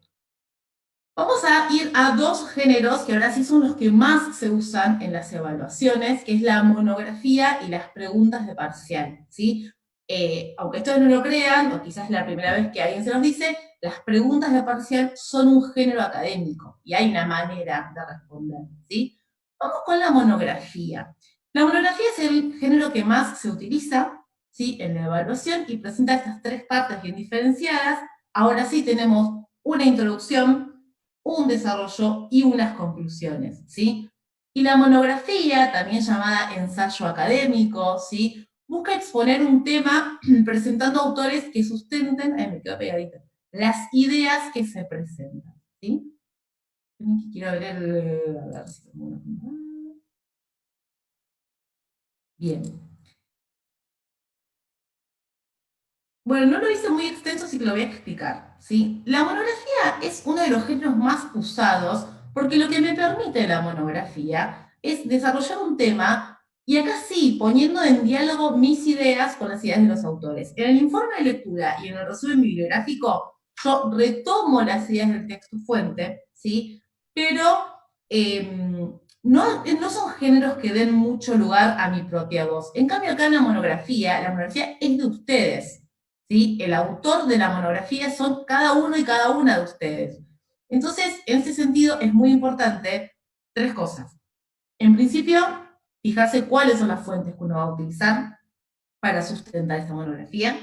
S3: vamos a ir a dos géneros que ahora sí son los que más se usan en las evaluaciones, que es la monografía y las preguntas de parcial, ¿sí? Aunque ustedes no lo crean, o quizás es la primera vez que alguien se los dice, las preguntas de parcial son un género académico y hay una manera de responder, ¿sí? Vamos con la monografía. La monografía es el género que más se utiliza, ¿sí? En la evaluación y presenta estas tres partes bien diferenciadas. Ahora sí tenemos una introducción, un desarrollo y unas conclusiones, ¿sí? Y la monografía, también llamada ensayo académico, ¿sí? Busca exponer un tema presentando autores que sustenten, me quedo pegadita, las ideas que se presentan, ¿sí? Quiero ver a ver si tengo una. Bien. Bueno, no lo hice muy extenso, así que lo voy a explicar, ¿sí? La monografía es uno de los géneros más usados porque lo que me permite la monografía es desarrollar un tema y acá sí, poniendo en diálogo mis ideas con las ideas de los autores. En el informe de lectura y en el resumen bibliográfico, yo retomo las ideas del texto fuente, ¿sí? Pero no son géneros que den mucho lugar a mi propia voz. En cambio, acá en la monografía es de ustedes. ¿Sí? El autor de la monografía son cada uno y cada una de ustedes. Entonces, en ese sentido, es muy importante tres cosas. En principio, fijarse cuáles son las fuentes que uno va a utilizar para sustentar esta monografía.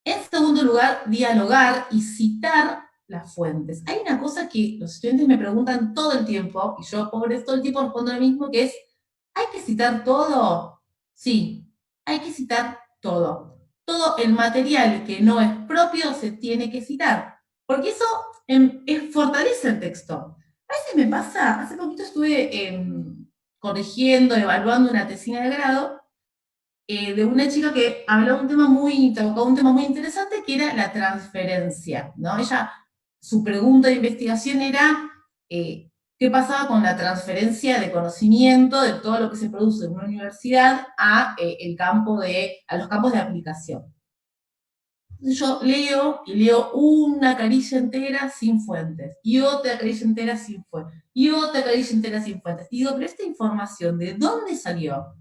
S3: En segundo lugar, dialogar y citar las fuentes. Hay una cosa que los estudiantes me preguntan todo el tiempo, y yo, pobre, todo el tiempo respondo lo mismo, que es, ¿hay que citar todo? Sí, hay que citar todo. Todo el material que no es propio se tiene que citar, porque eso fortalece el texto. A veces me pasa, hace poquito estuve corrigiendo, evaluando una tesina de grado, de una chica que hablaba tocaba un tema muy interesante, que era la transferencia, ¿no? Su pregunta de investigación era, ¿qué pasaba con la transferencia de conocimiento de todo lo que se produce en una universidad a los campos de aplicación? Entonces yo leo y leo una caricia entera sin fuentes, y otra caricia entera sin fuentes, y otra caricia entera sin fuentes. Y digo, pero esta información, ¿de dónde salió?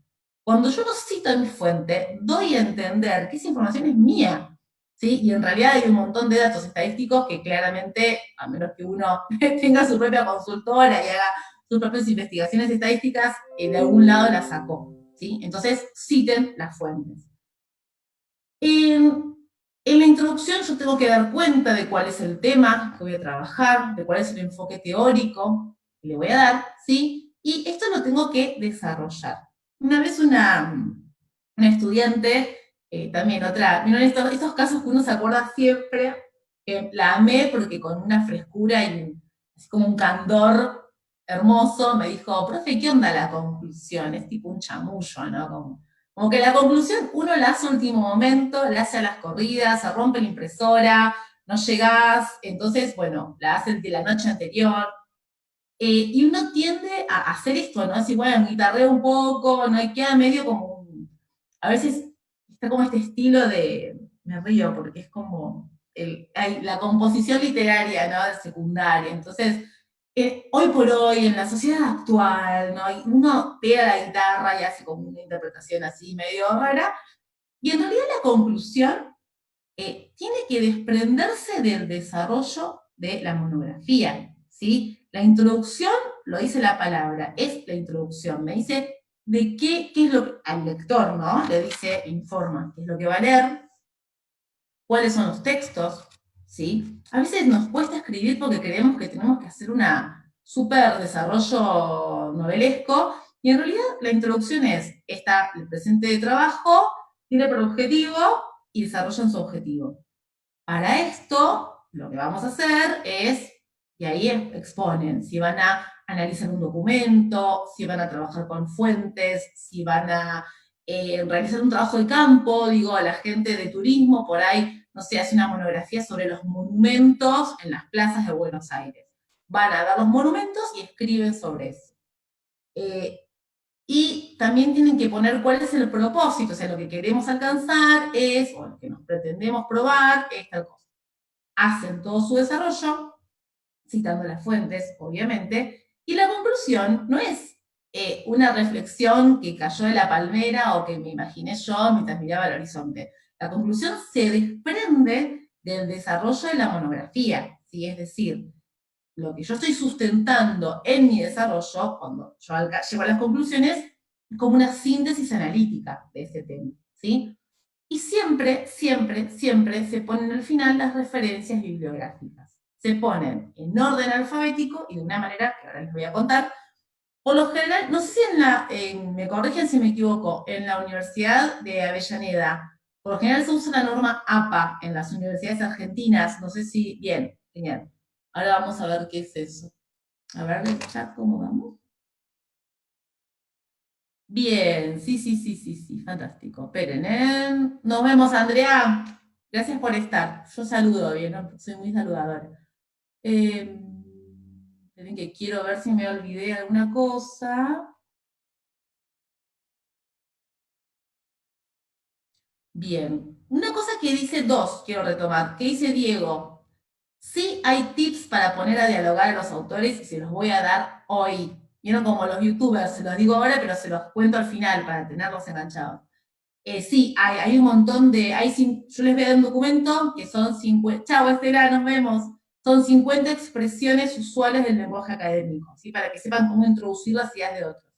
S3: Cuando yo no cito mi fuente, doy a entender que esa información es mía, ¿sí? Y en realidad hay un montón de datos estadísticos que claramente, a menos que uno tenga su propia consultora y haga sus propias investigaciones estadísticas, de algún lado las sacó, ¿sí? Entonces, citen las fuentes. En la introducción yo tengo que dar cuenta de cuál es el tema que voy a trabajar, de cuál es el enfoque teórico que le voy a dar, ¿sí? Y esto lo tengo que desarrollar. Una vez una estudiante, también otra, miren estos casos que uno se acuerda siempre, la amé porque con una frescura y así como un candor hermoso, me dijo, profe, ¿qué onda la conclusión? Es tipo un chamullo, ¿no? Como que la conclusión uno la hace a último momento, la hace a las corridas, se rompe la impresora, no llegás, entonces, bueno, la hace de la noche anterior. Y uno tiende a hacer esto, ¿no? Así, bueno, guitarreo un poco, ¿no? Y queda medio como, a veces está como este estilo de, me río porque es como la composición literaria, ¿no? De secundaria. Entonces, hoy por hoy, en la sociedad actual, ¿no? Uno pega la guitarra y hace como una interpretación así medio rara, y en realidad la conclusión tiene que desprenderse del desarrollo de la monografía, ¿sí? La introducción, lo dice la palabra, es la introducción, me dice de qué es lo que, al lector, ¿no? Le dice, informa, qué es lo que va a leer, cuáles son los textos, ¿sí? A veces nos cuesta escribir porque creemos que tenemos que hacer un súper desarrollo novelesco, y en realidad la introducción está el presente de trabajo, tiene por objetivo y desarrollan su objetivo. Para esto, lo que vamos a hacer es, y ahí exponen, si van a analizar un documento, si van a trabajar con fuentes, si van a realizar un trabajo de campo, digo, a la gente de turismo, por ahí, no sé, hace una monografía sobre los monumentos en las plazas de Buenos Aires. Van a ver los monumentos y escriben sobre eso. Y también tienen que poner cuál es el propósito, o sea, lo que queremos alcanzar es, o lo que nos pretendemos probar, es tal cosa. Hacen todo su desarrollo, citando las fuentes, obviamente, y la conclusión no es una reflexión que cayó de la palmera o que me imaginé yo mientras miraba el horizonte. La conclusión se desprende del desarrollo de la monografía, ¿sí? Es decir, lo que yo estoy sustentando en mi desarrollo, cuando yo llego a las conclusiones, es como una síntesis analítica de ese tema, ¿sí? Y siempre, siempre, siempre se ponen al final las referencias bibliográficas. Se ponen en orden alfabético y de una manera que ahora les voy a contar. Por lo general, no sé si me corrigen si me equivoco, en la Universidad de Avellaneda, por lo general se usa la norma APA en las universidades argentinas, no sé si, bien, genial. Ahora vamos a ver qué es eso. A ver el chat, ¿cómo vamos? Bien, sí, sí, sí, sí, sí, fantástico. Esperen, ¿eh? Nos vemos, Andrea. Gracias por estar. Yo saludo bien, ¿no? Soy muy saludadora. Esperen que quiero ver si me olvidé alguna cosa. Bien. Una cosa que dice dos, quiero retomar, que dice Diego. Sí hay tips para poner a dialogar a los autores y se los voy a dar hoy. Vieron como los youtubers, se los digo ahora, pero se los cuento al final para tenerlos enganchados. Sí, hay un montón de, yo les voy a dar un documento que son 50, chao Estela, nos vemos, son 50 expresiones usuales del lenguaje académico, ¿sí? Para que sepan cómo introducir las ideas de otros.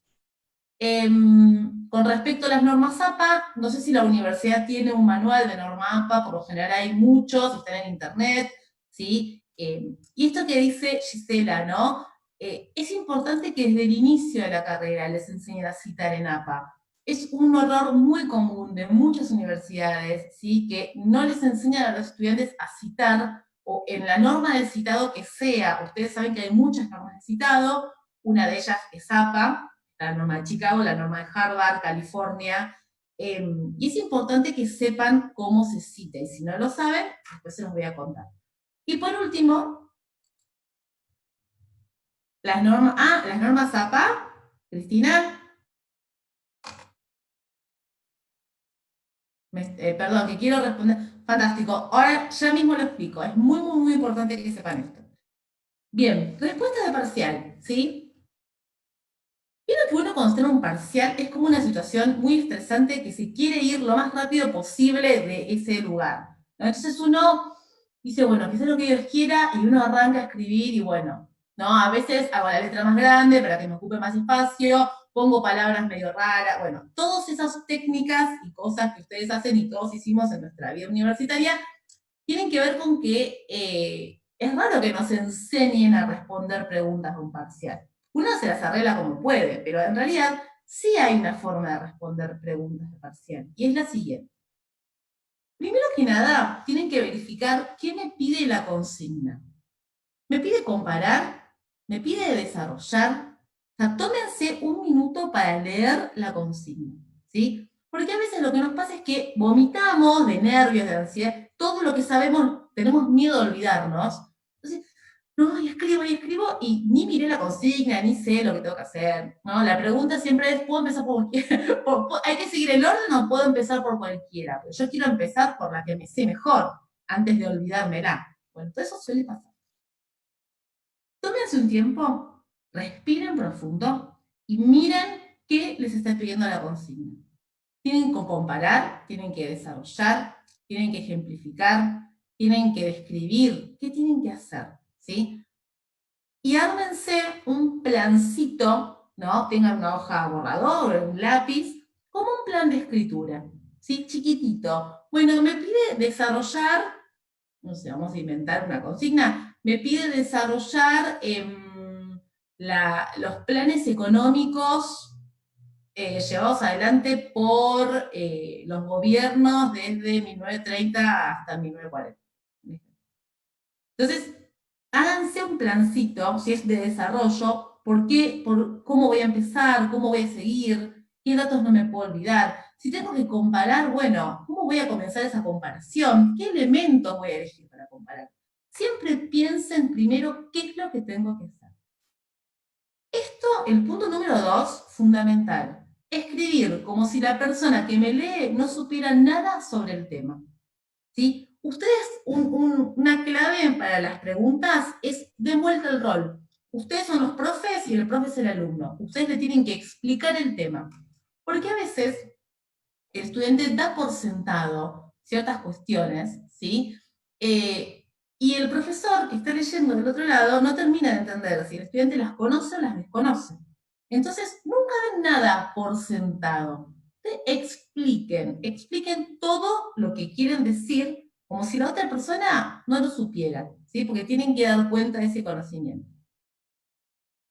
S3: Con respecto a las normas APA, no sé si la universidad tiene un manual de norma APA, por lo general hay muchos, están en internet, ¿sí? Y esto que dice Gisela, ¿no? Es importante que desde el inicio de la carrera les enseñen a citar en APA. Es un error muy común de muchas universidades, ¿sí? Que no les enseñan a los estudiantes a citar, o en la norma del citado que sea. Ustedes saben que hay muchas normas de citado, una de ellas es APA, la norma de Chicago, la norma de Harvard, California, y es importante que sepan cómo se cita, y si no lo saben, después se los voy a contar. Y por último, las normas APA, Cristina, perdón, que quiero responder, fantástico, ahora ya mismo lo explico, es muy, muy, muy importante que sepan esto. Bien, respuesta de parcial, ¿sí? Vieron que uno cuando está en un parcial es como una situación muy estresante que se quiere ir lo más rápido posible de ese lugar, ¿no? Entonces uno dice, bueno, que sea lo que Dios quiera, y uno arranca a escribir y bueno, ¿no? A veces hago la letra más grande para que me ocupe más espacio, pongo palabras medio raras, bueno, todas esas técnicas y cosas que ustedes hacen y todos hicimos en nuestra vida universitaria tienen que ver con que es raro que nos enseñen a responder preguntas de un parcial. Uno se las arregla como puede, pero en realidad sí hay una forma de responder preguntas de parcial, y es la siguiente. Primero que nada, tienen que verificar qué me pide la consigna. ¿Me pide comparar? ¿Me pide desarrollar? O sea, tómense un minuto para leer la consigna, ¿sí? Porque a veces lo que nos pasa es que vomitamos de nervios, de ansiedad, todo lo que sabemos, tenemos miedo de olvidarnos. Entonces, no, y escribo, y ni miré la consigna, ni sé lo que tengo que hacer, ¿no? La pregunta siempre es, ¿puedo empezar por cualquiera? ¿Hay que seguir el orden o puedo empezar por cualquiera? Pero yo quiero empezar por la que me sé mejor, antes de olvidármela. Bueno, todo eso suele pasar. Tómense un tiempo, respiren profundo y miren qué les está pidiendo la consigna. Tienen que comparar, tienen que desarrollar, tienen que ejemplificar, tienen que describir, qué tienen que hacer, ¿sí? Y ármense un plancito, ¿no? Tengan una hoja borrador, un lápiz, como un plan de escritura, ¿sí? Chiquitito. Bueno, me pide desarrollar, no sé, vamos a inventar una consigna, me pide desarrollar los planes económicos llevados adelante por los gobiernos desde 1930 hasta 1940. Entonces, háganse un plancito, si es de desarrollo, ¿por qué? Cómo voy a empezar, cómo voy a seguir, qué datos no me puedo olvidar. Si tengo que comparar, bueno, ¿cómo voy a comenzar esa comparación? ¿Qué elementos voy a elegir para comparar? Siempre piensen primero qué es lo que tengo que hacer. Esto, el punto número 2, fundamental. Escribir como si la persona que me lee no supiera nada sobre el tema. ¿Sí? Ustedes, una clave para las preguntas es den vuelta el rol. Ustedes son los profes y el profe es el alumno. Ustedes le tienen que explicar el tema. Porque a veces el estudiante da por sentado ciertas cuestiones, ¿sí? Y el profesor que está leyendo del otro lado no termina de entender si el estudiante las conoce o las desconoce. Entonces, nunca den nada por sentado. Expliquen todo lo que quieren decir como si la otra persona no lo supiera, ¿sí? Porque tienen que dar cuenta de ese conocimiento.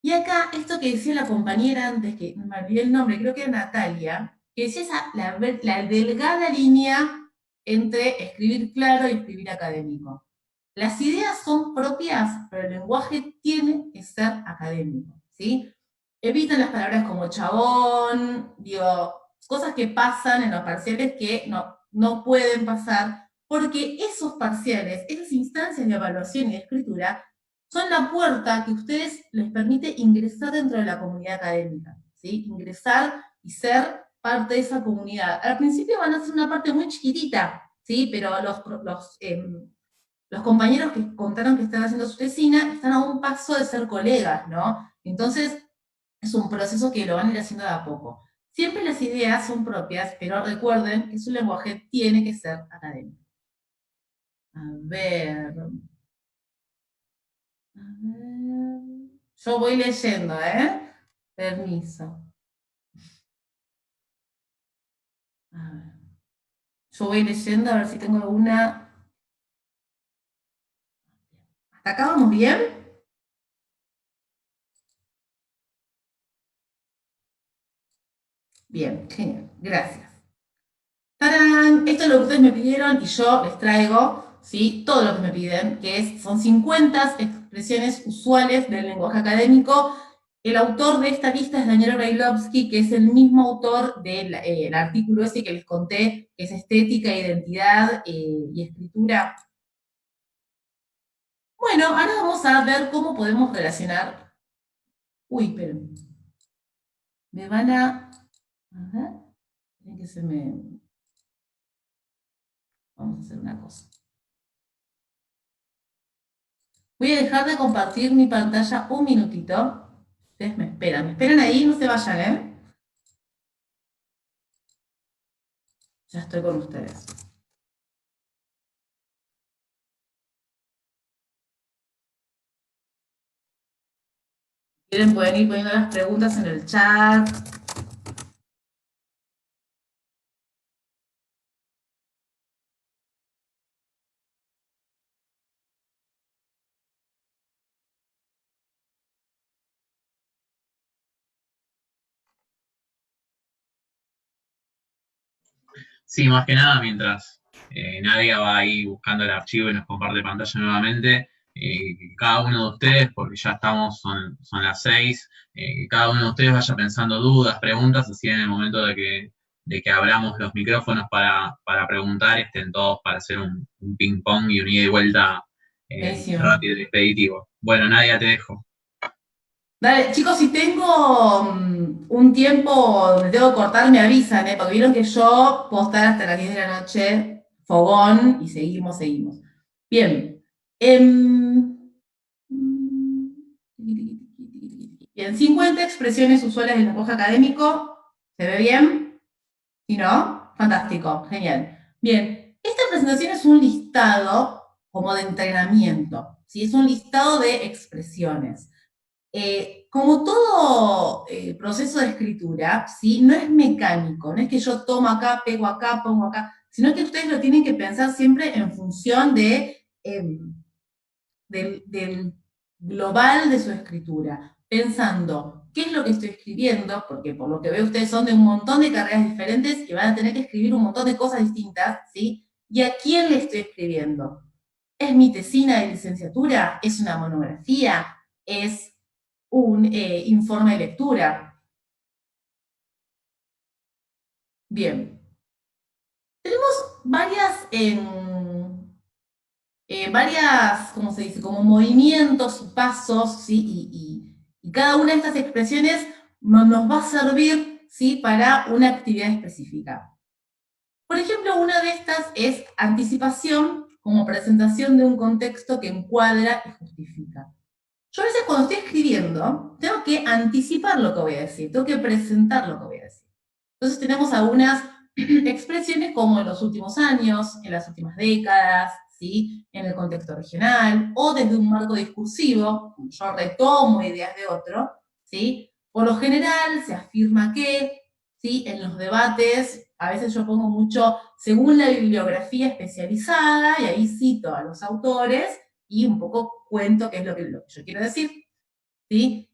S3: Y acá, esto que decía la compañera antes, que me olvidé el nombre, creo que era Natalia, que decía la delgada línea entre escribir claro y escribir académico. Las ideas son propias, pero el lenguaje tiene que ser académico, ¿sí? Eviten las palabras como chabón, digo, cosas que pasan en los parciales que no pueden pasar, porque esos parciales, esas instancias de evaluación y de escritura, son la puerta que a ustedes les permite ingresar dentro de la comunidad académica, ¿sí? Ingresar y ser parte de esa comunidad. Al principio van a ser una parte muy chiquitita, ¿sí? Pero los compañeros que contaron que están haciendo su tesina están a un paso de ser colegas, ¿no? Entonces, es un proceso que lo van a ir haciendo de a poco. Siempre las ideas son propias, pero recuerden que su lenguaje tiene que ser académico. A ver. Yo voy leyendo, ¿eh? Permiso. A ver. Yo voy leyendo a ver si tengo alguna. ¿Hasta acá vamos bien? Bien, genial. Gracias. ¡Tarán! Esto es lo que ustedes me pidieron y yo les traigo, ¿sí? Todo lo que me piden, son 50 expresiones usuales del lenguaje académico. El autor de esta lista es Daniel Brailovsky, que es el mismo autor del el artículo ese que les conté, que es Estética, Identidad y Escritura. Bueno, ahora vamos a ver cómo podemos relacionar. Uy, pero me van a... A ver, tiene que se me... Vamos a hacer una cosa. Voy a dejar de compartir mi pantalla un minutito. Ustedes me esperan ahí, no se vayan, ¿eh? Ya estoy con ustedes. Quieren pueden ir poniendo las preguntas en el chat.
S1: Sí, más que nada, mientras Nadia va ahí buscando el archivo y nos comparte pantalla nuevamente, que cada uno de ustedes, porque ya estamos, son las 6, que cada uno de ustedes vaya pensando dudas, preguntas, así en el momento de que abramos los micrófonos para preguntar, estén todos para hacer un ping-pong y un ida y vuelta rápido y expeditivo. Bueno, Nadia, te dejo.
S3: Dale, chicos, si tengo un tiempo donde tengo que cortar, me avisan, porque vieron que yo puedo estar hasta las 10 de la noche, fogón, y seguimos. Bien. Bien, 50 expresiones usuales del lenguaje académico. ¿Se ve bien? ¿Sí, no? Fantástico, genial. Bien, esta presentación es un listado como de entrenamiento, ¿sí? Es un listado de expresiones. Como todo proceso de escritura, ¿sí? No es mecánico, no es que yo tomo acá, pego acá, pongo acá, sino que ustedes lo tienen que pensar siempre en función del global de su escritura, pensando qué es lo que estoy escribiendo, porque por lo que veo ustedes son de un montón de carreras diferentes y van a tener que escribir un montón de cosas distintas, ¿sí? ¿Y a quién le estoy escribiendo? ¿Es mi tesina de licenciatura? ¿Es una monografía? ¿Es un informe de lectura? Bien. Tenemos varias, ¿cómo se dice? Como movimientos y pasos, ¿sí? Y cada una de estas expresiones nos va a servir, ¿sí? Para una actividad específica. Por ejemplo, una de estas es anticipación como presentación de un contexto que encuadra y justifica. Yo a veces cuando estoy escribiendo, tengo que anticipar lo que voy a decir, tengo que presentar lo que voy a decir. Entonces tenemos algunas expresiones como en los últimos años, en las últimas décadas, ¿sí? En el contexto regional, o desde un marco discursivo, yo retomo ideas de otro, ¿sí? Por lo general se afirma que, ¿sí? En los debates, a veces yo pongo mucho según la bibliografía especializada, y ahí cito a los autores, y un poco cuento qué es lo que yo quiero decir, ¿sí?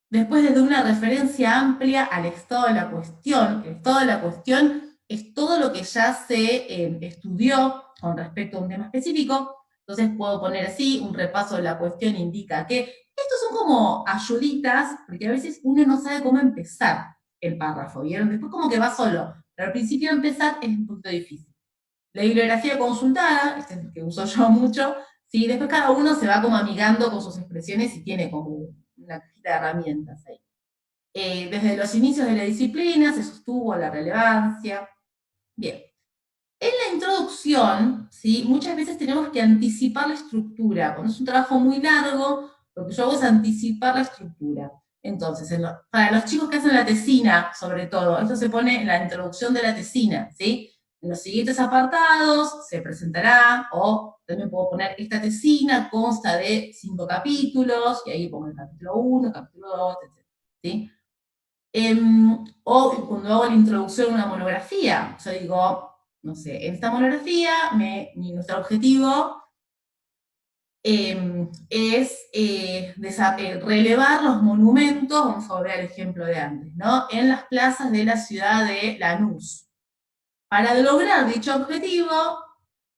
S3: Después desde una referencia amplia al estado de la cuestión. El estado de la cuestión es todo lo que ya se estudió con respecto a un tema específico. Entonces puedo poner así, un repaso de la cuestión indica que estos son como ayuditas, porque a veces uno no sabe cómo empezar el párrafo, ¿vieron? Después como que va solo, pero al principio empezar es un poquito difícil. La bibliografía consultada, este es el que uso yo mucho, ¿sí? Después cada uno se va como amigando con sus expresiones y tiene como una cajita de herramientas ahí. Desde los inicios de la disciplina se sostuvo la relevancia. Bien. En la introducción, ¿sí? Muchas veces tenemos que anticipar la estructura. Cuando es un trabajo muy largo, lo que yo hago es anticipar la estructura. Entonces, para los chicos que hacen la tesina, sobre todo, esto se pone en la introducción de la tesina, ¿sí? En los siguientes apartados se presentará, o también puedo poner, esta tesina consta de 5 capítulos, y ahí pongo el capítulo 1, capítulo 2, etc. ¿Sí? O cuando hago la introducción a una monografía, yo digo, no sé, en esta monografía nuestro objetivo es relevar los monumentos, vamos a volver al ejemplo de antes, ¿no? En las plazas de la ciudad de Lanús. Para lograr dicho objetivo,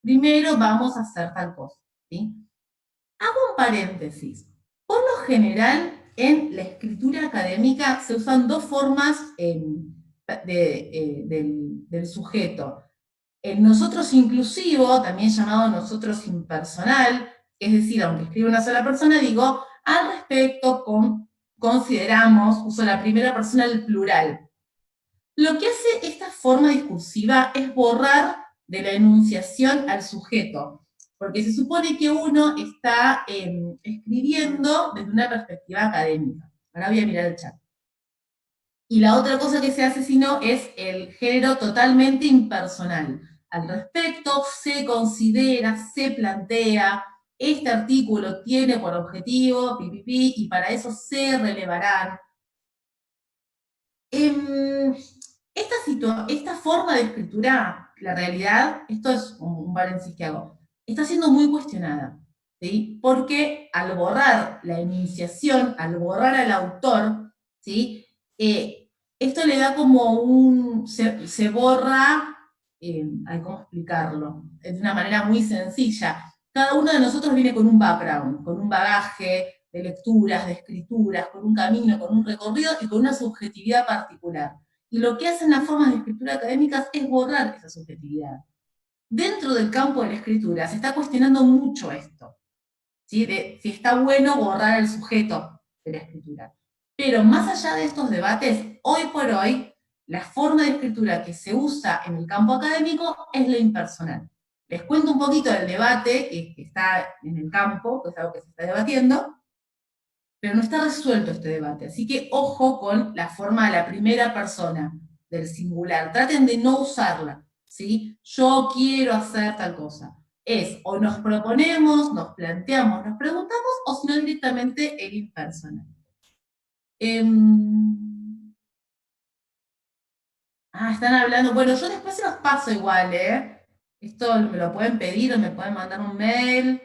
S3: primero vamos a hacer tal cosa, ¿sí? Hago un paréntesis. Por lo general, en la escritura académica se usan dos formas del sujeto. El nosotros inclusivo, también llamado nosotros impersonal, es decir, aunque escribe una sola persona, digo, al respecto consideramos, uso la primera persona del plural. Lo que hace esta forma discursiva es borrar de la enunciación al sujeto, porque se supone que uno está escribiendo desde una perspectiva académica. Ahora voy a mirar el chat. Y la otra cosa que se hace, si no, es el género totalmente impersonal. Al respecto, se considera, se plantea, este artículo tiene por objetivo, y para eso se relevarán. Esta forma de escritura, la realidad, esto es un paréntesis que hago, está siendo muy cuestionada, ¿sí? Porque al borrar la enunciación, al borrar al autor, ¿sí? Esto le da como se borra, ¿cómo explicarlo? De una manera muy sencilla. Cada uno de nosotros viene con un background, con un bagaje de lecturas, de escrituras, con un camino, con un recorrido y con una subjetividad particular. Y lo que hacen las formas de escritura académicas es borrar esa subjetividad. Dentro del campo de la escritura se está cuestionando mucho esto, ¿sí? De si está bueno borrar el sujeto de la escritura. Pero más allá de estos debates, hoy por hoy, la forma de escritura que se usa en el campo académico es la impersonal. Les cuento un poquito del debate que está en el campo, que es algo que se está debatiendo, pero no está resuelto este debate. Así que ojo con la forma de la primera persona del singular. Traten de no usarla, ¿sí? Yo quiero hacer tal cosa. Es o nos proponemos, nos planteamos, nos preguntamos, o si no directamente el impersonal. Están hablando. Bueno, yo después se los paso igual, ¿eh? Esto me lo pueden pedir o me pueden mandar un mail.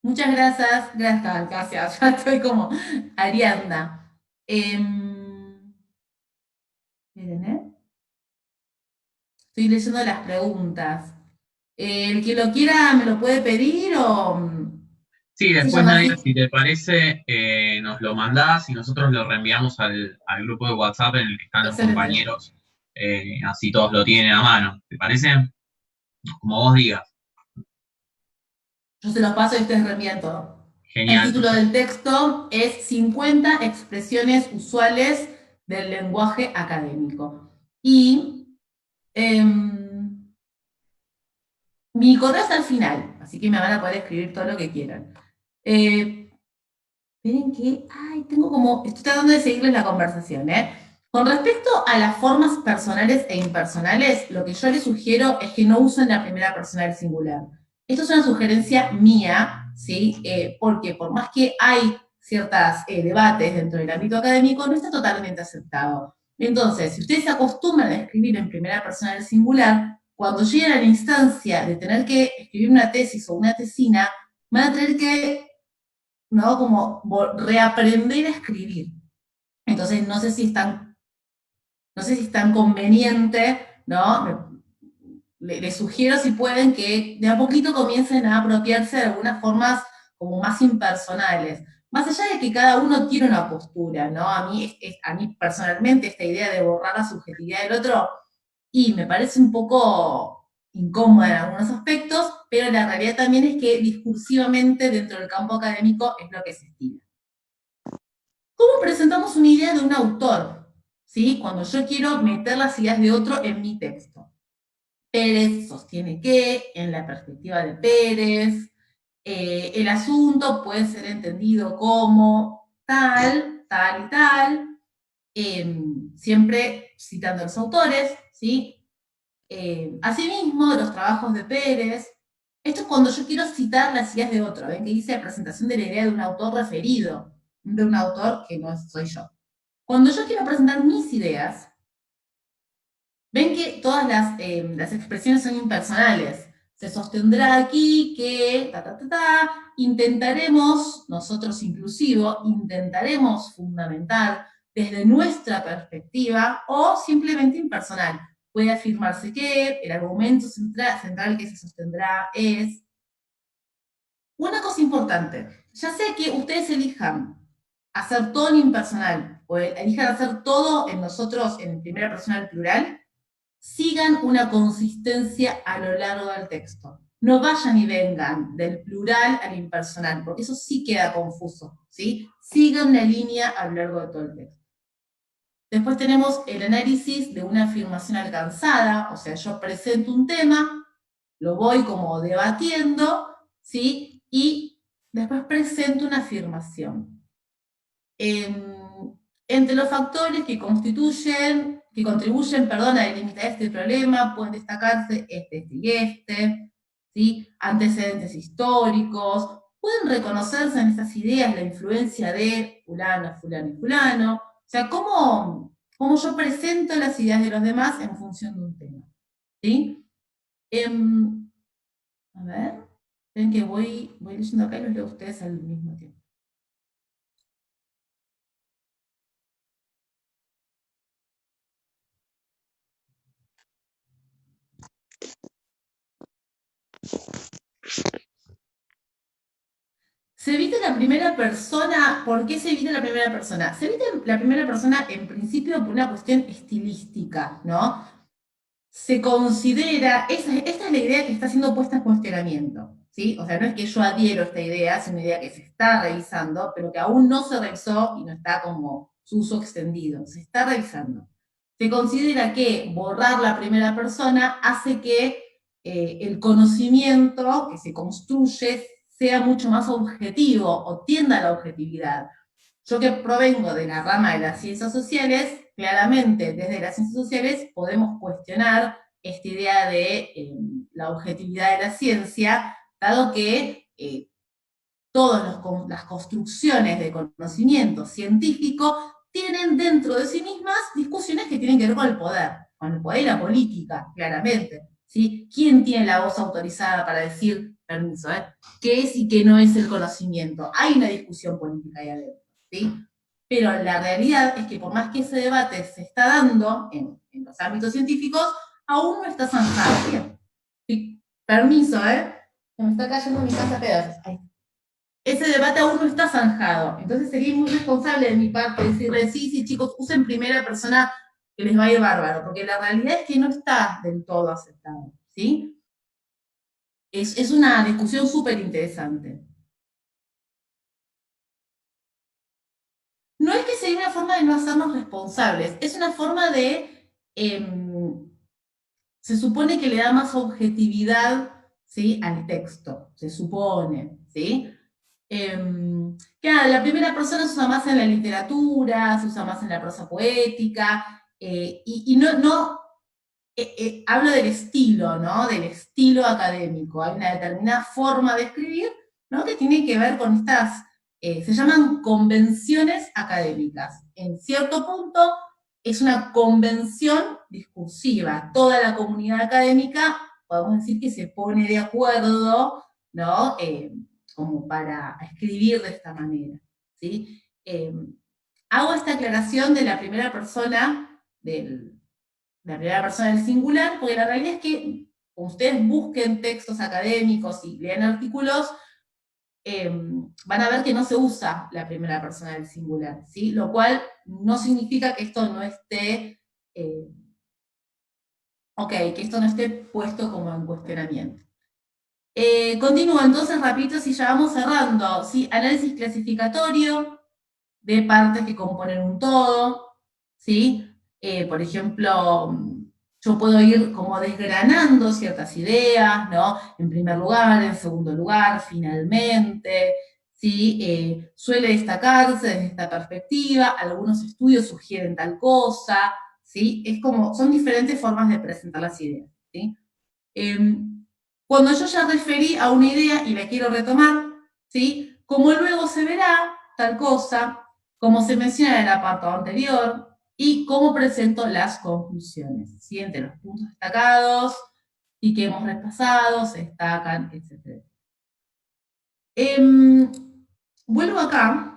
S3: Muchas gracias, ya estoy como Ariadna. Miren, estoy leyendo las preguntas. El que lo quiera me lo puede pedir o...
S1: Sí,
S3: Se
S1: después
S3: llama
S1: Nadia,
S3: así.
S1: si te parece, nos lo mandás y nosotros lo reenviamos al grupo de WhatsApp en el que están los
S3: Excelente.
S1: compañeros, así todos lo tienen a mano. ¿Te parece? Como vos digas.
S3: Yo se los paso y ustedes reenvían todo. El
S1: Genial,
S3: título del
S1: perfecto.
S3: texto es 50 expresiones usuales del lenguaje académico. Y mi correo está al final, así que me van a poder escribir todo lo que quieran. Esperen que, ay, tengo como, estoy tratando de seguirles la conversación, ¿eh? Con respecto a las formas personales e impersonales, lo que yo les sugiero es que no usen la primera persona del singular. Esto es una sugerencia mía, ¿sí? Porque por más que hay ciertos debates dentro del ámbito académico, no está totalmente aceptado. Entonces, si ustedes se acostumbran a escribir en primera persona del singular, cuando lleguen a la instancia de tener que escribir una tesis o una tesina, van a tener que, ¿no? Como reaprender a escribir. Entonces, no sé si es tan conveniente, ¿no? Les sugiero, si pueden, que de a poquito comiencen a apropiarse de algunas formas como más impersonales. Más allá de que cada uno tiene una postura, ¿no? A mí personalmente esta idea de borrar la subjetividad del otro, y me parece un poco incómoda en algunos aspectos, pero la realidad también es que discursivamente dentro del campo académico es lo que se estila. ¿Cómo presentamos una idea de un autor? ¿Sí? Cuando yo quiero meter las ideas de otro en mi texto. Pérez sostiene que, en la perspectiva de Pérez, el asunto puede ser entendido como tal, tal y tal, siempre citando a los autores, ¿sí? Asimismo, los trabajos de Pérez. Esto es cuando yo quiero citar las ideas de otro, ¿ven? Que dice presentación de la idea de un autor referido, de un autor que no soy yo. Cuando yo quiero presentar mis ideas, ven que todas las expresiones son impersonales. Se sostendrá aquí que, intentaremos, nosotros inclusivo, intentaremos fundamentar desde nuestra perspectiva o simplemente impersonal. Puede afirmarse que el argumento central que se sostendrá es. Una cosa importante, ya sea que ustedes elijan hacer todo en impersonal o elijan hacer todo en nosotros en primera persona al plural, sigan una consistencia a lo largo del texto. No vayan y vengan del plural al impersonal, porque eso sí queda confuso, ¿sí? Sigan una línea a lo largo de todo el texto. Después tenemos el análisis de una afirmación alcanzada, o sea, yo presento un tema, lo voy como debatiendo, ¿sí? Y después presento una afirmación. Entre los factores que contribuyen, a delimitar este problema, pueden destacarse este y este, ¿sí? Antecedentes históricos, pueden reconocerse en estas ideas la influencia de fulano, fulano y fulano, o sea, cómo yo presento las ideas de los demás en función de un tema, ¿sí? A ver, ven que voy leyendo acá y los leo a ustedes al mismo tiempo. Se evita la primera persona. ¿Por qué se evita la primera persona? Se evita la primera persona en principio por una cuestión estilística, ¿no? Se considera, esta es la idea que está siendo puesta en cuestionamiento, ¿sí? O sea, no es que yo adhiero a esta idea, es una idea que se está revisando, pero que aún no se revisó y no está como su uso extendido, se está revisando. Se considera que borrar la primera persona hace que el conocimiento que se construye sea mucho más objetivo o tienda a la objetividad. Yo que provengo de la rama de las ciencias sociales, claramente desde las ciencias sociales podemos cuestionar esta idea de la objetividad de la ciencia, dado que todas las construcciones de conocimiento científico tienen dentro de sí mismas discusiones que tienen que ver con el poder y la política, claramente. ¿Sí? ¿Quién tiene la voz autorizada para decir, permiso, qué es y qué no es el conocimiento? Hay una discusión política ahí adentro, ¿sí? Pero la realidad es que por más que ese debate se está dando en los ámbitos científicos, aún no está zanjado bien. ¿Sí? Permiso, se me está cayendo mi casa a pedazos. Ahí. ese debate aún no está zanjado. Entonces sería muy responsable de mi parte decirle, sí, sí, chicos, usen primera persona que les va a ir bárbaro, porque la realidad es que no está del todo aceptado, ¿sí? Es una discusión súper interesante. No es que sea una forma de no hacernos responsables, es una forma de, se supone que le da más objetividad, ¿sí?, al texto, se supone, ¿sí? Claro, la primera persona se usa más en la literatura, se usa más en la prosa poética, y no hablo del estilo, ¿no? Del estilo académico. Hay una determinada forma de escribir, ¿no? Que tiene que ver con estas, se llaman convenciones académicas. En cierto punto es una convención discursiva. Toda la comunidad académica, podemos decir que se pone de acuerdo, ¿no? Como para escribir de esta manera, ¿sí? Hago esta aclaración de la primera persona la primera persona del singular, porque la realidad es que ustedes busquen textos académicos y lean artículos, van a ver que no se usa la primera persona del singular, ¿sí? Lo cual no significa que esto no esté, eh, que esto no esté puesto como en cuestionamiento. Continúo entonces rapidito si ya vamos cerrando, ¿sí? Análisis clasificatorio de partes que componen un todo, ¿sí? Por ejemplo, yo puedo ir como desgranando ciertas ideas, ¿no? En primer lugar, en segundo lugar, finalmente, ¿sí? Suele destacarse desde esta perspectiva, algunos estudios sugieren tal cosa, ¿sí? Es como, son diferentes formas de presentar las ideas, ¿sí? Cuando yo ya referí a una idea y la quiero retomar, ¿sí? Como luego se verá tal cosa, como se menciona en el apartado anterior, y cómo presento las conclusiones, ¿sí? Entre los puntos destacados y que hemos repasado, se destacan, etc. Vuelvo acá,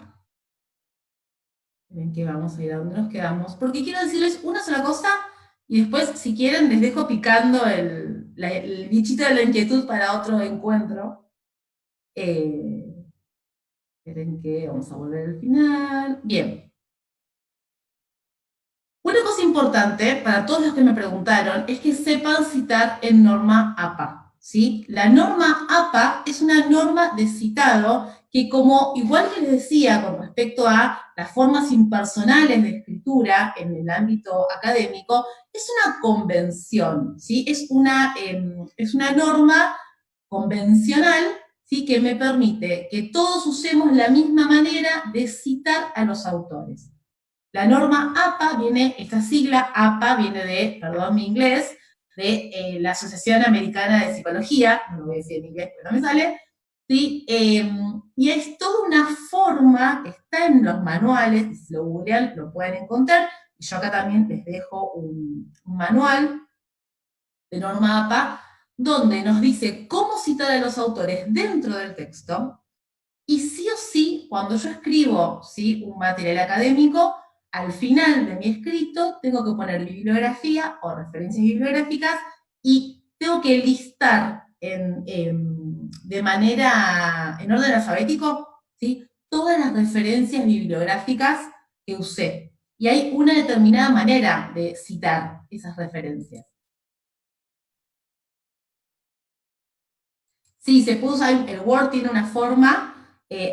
S3: ven que vamos a ir a donde nos quedamos, porque quiero decirles una sola cosa y después, si quieren, les dejo picando el bichito de la inquietud para otro encuentro. Esperen que vamos a volver al final. Bien. Una cosa importante para todos los que me preguntaron es que sepan citar en norma APA, ¿sí? La norma APA es una norma de citado que, como igual que les decía con respecto a las formas impersonales de escritura en el ámbito académico, es una convención, ¿sí? Es una norma convencional, ¿sí?, que me permite que todos usemos la misma manera de citar a los autores. La norma APA viene, esta sigla APA viene de, perdón mi inglés, de la Asociación Americana de Psicología, no lo voy a decir en inglés, pero no me sale, ¿sí? Y es toda una forma que está en los manuales, si lo googlean lo pueden encontrar, y yo acá también les dejo un manual de norma APA, donde nos dice cómo citar a los autores dentro del texto, y sí o sí, cuando yo escribo, ¿sí?, un material académico, al final de mi escrito tengo que poner bibliografía o referencias bibliográficas y tengo que listar de manera, en orden alfabético, ¿sí?, todas las referencias bibliográficas que usé. Y hay una determinada manera de citar esas referencias. Sí, se puede usar, el Word tiene una forma.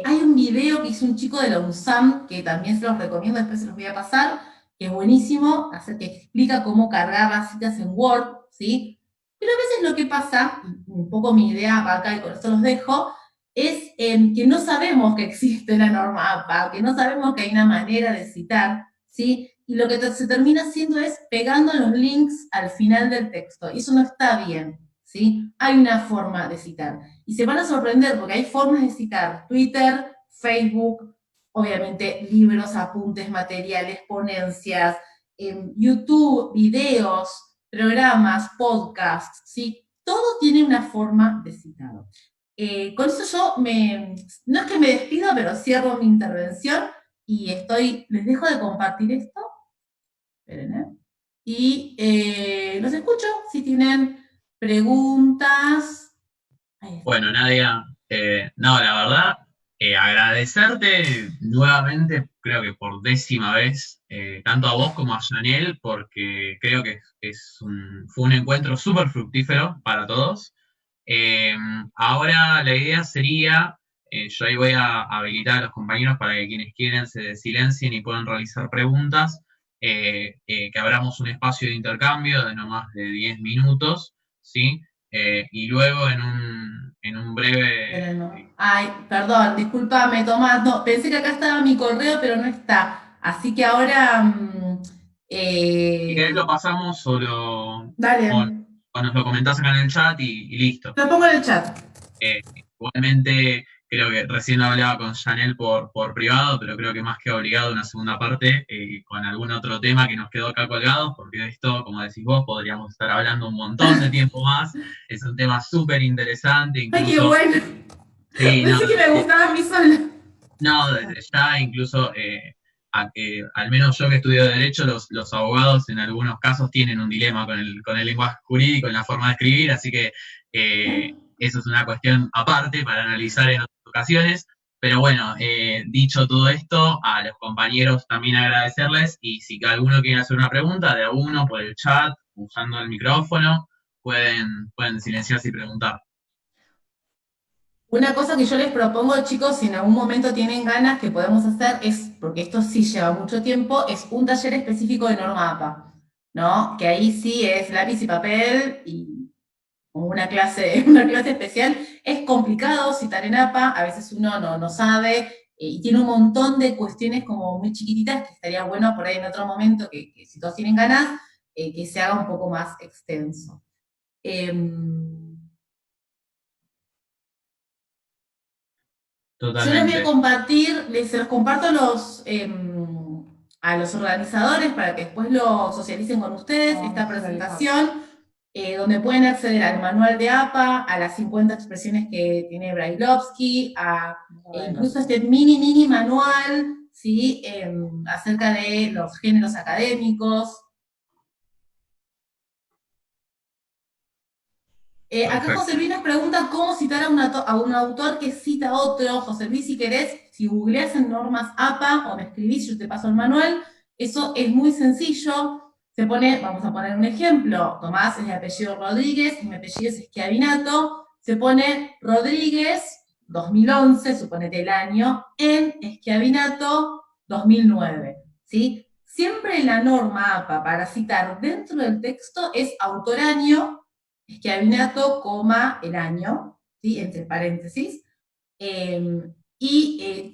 S3: Hay un video que hizo un chico de la UNSAM, que también se los recomiendo, después se los voy a pasar, que es buenísimo, que explica cómo cargar las citas en Word, ¿sí? Pero a veces lo que pasa, y un poco mi idea acá, y con esto los dejo, es que no sabemos que existe la norma APA, que no sabemos que hay una manera de citar, ¿sí? Y lo que se termina haciendo es pegando los links al final del texto, y eso no está bien, ¿sí? Hay una forma de citar. Y se van a sorprender porque hay formas de citar: Twitter, Facebook, obviamente libros, apuntes, materiales, ponencias, YouTube, videos, programas, podcasts, ¿sí? Todo tiene una forma de citado. Con eso yo no es que me despido, pero cierro mi intervención y les dejo de compartir esto. Esperen, y los escucho si tienen preguntas.
S1: Bueno, Nadia, no, la verdad, Agradecerte nuevamente, creo que por 10ª vez, tanto a vos como a Janel, porque creo que fue un encuentro súper fructífero para todos. Eh, Ahora la idea sería, yo ahí voy a habilitar a los compañeros para que quienes quieran se silencien y puedan realizar preguntas, que abramos un espacio de intercambio de no más de 10 minutos, ¿sí? Y luego en un breve...
S3: Pero no. Ay, perdón, discúlpame, Tomás. No, pensé que acá estaba mi correo, pero no está. Así que ahora,
S1: Si querés lo pasamos
S3: dale,
S1: o, o nos lo comentás acá en el chat y listo.
S3: lo pongo en el chat.
S1: Igualmente, creo que recién lo hablaba con Janel por privado, pero creo que más que obligado una segunda parte con algún otro tema que nos quedó acá colgados, porque de esto, como decís vos, podríamos estar hablando un montón de tiempo más. Es un tema súper interesante,
S3: Ay, qué
S1: incluso,
S3: bueno.
S1: sí, no,
S3: Pensé que me gustaba a mí sola.
S1: no, desde ya, incluso, al menos yo que estudio Derecho, los abogados en algunos casos tienen un dilema con el lenguaje jurídico, en la forma de escribir, así que eso es una cuestión aparte para analizar en otras ocasiones. Pero bueno, dicho todo esto, a los compañeros también agradecerles y si alguno quiere hacer una pregunta, de a uno por el chat, usando el micrófono, pueden silenciarse y preguntar.
S3: Una cosa que yo les propongo, chicos, si en algún momento tienen ganas, que podemos hacer es, porque esto sí lleva mucho tiempo, es un taller específico de norma APA, ¿no? Que ahí sí es lápiz y papel y como una clase especial. Es complicado citar en APA, a veces uno no sabe, y tiene un montón de cuestiones como muy chiquititas que estaría bueno por ahí en otro momento, que si todos tienen ganas, que se haga un poco más extenso. Yo les voy a
S1: Totalmente.
S3: compartir, se los comparto a los organizadores para que después lo socialicen con ustedes,
S2: Vamos
S3: esta
S2: a socializar.
S3: presentación, donde pueden acceder al manual de APA, a las 50 expresiones que tiene Brailovsky, incluso este mini manual, ¿sí? Acerca de los géneros académicos. Acá
S1: Perfecto.
S3: José Luis nos pregunta cómo citar a un autor que cita a otro. José Luis, si querés, si googleás en normas APA o me escribís, yo te paso el manual. Eso es muy sencillo. Vamos a poner un ejemplo. Tomás es de apellido Rodríguez y mi apellido es Schiavinato. Se pone Rodríguez 2011, suponete el año, en Schiavinato 2009. ¿Sí? Siempre la norma APA para citar dentro del texto es autor-año, Schiavinato, coma, el año, ¿sí? Entre paréntesis.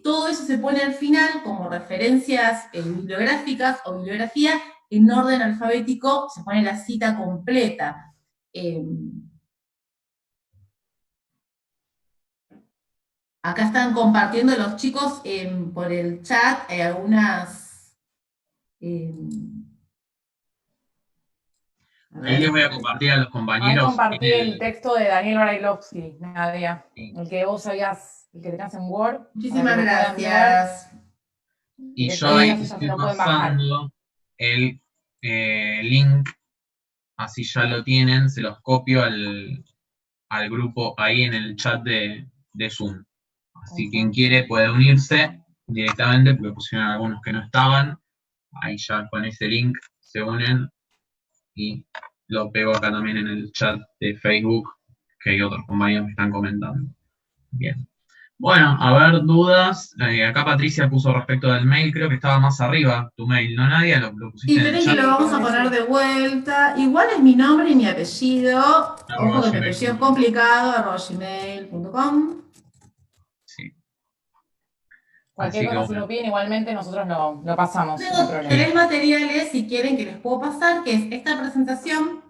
S3: Todo eso se pone al final como referencias bibliográficas o bibliografía en orden alfabético, se pone la cita completa. Acá están compartiendo los chicos por el chat algunas...
S1: Ahí les voy a compartir a los
S2: Ahí
S1: compañeros
S2: compartí el texto de Daniel Brailovsky, Nadia, el que vos el que tenías en Word.
S3: Muchísimas gracias.
S1: y yo ahí
S2: Entonces ya se
S1: estoy
S2: lo pueden bajar.
S1: pasando el link, así ya lo tienen, se los copio al grupo ahí en el chat de Zoom. Así quien quiere puede unirse directamente, porque pusieron algunos que no estaban. Ahí ya con ese link se unen y lo pego acá también en el chat de Facebook, que hay otros compañeros que están comentando. Bien. Bueno, a ver, dudas. Acá Patricia puso respecto del mail, creo que estaba más arriba tu mail, ¿no, Nadia? Lo
S3: Y
S1: pusiste en el
S3: esperen que
S1: chat.
S3: lo vamos a poner de vuelta. Igual es mi nombre y mi apellido. Ojo que mi apellido es complicado, @gmail.com.
S1: Sí.
S2: Cualquier cosa, si lo piden, igualmente nosotros lo pasamos.
S3: Tengo 3 materiales, si quieren, que les puedo pasar, que es esta presentación,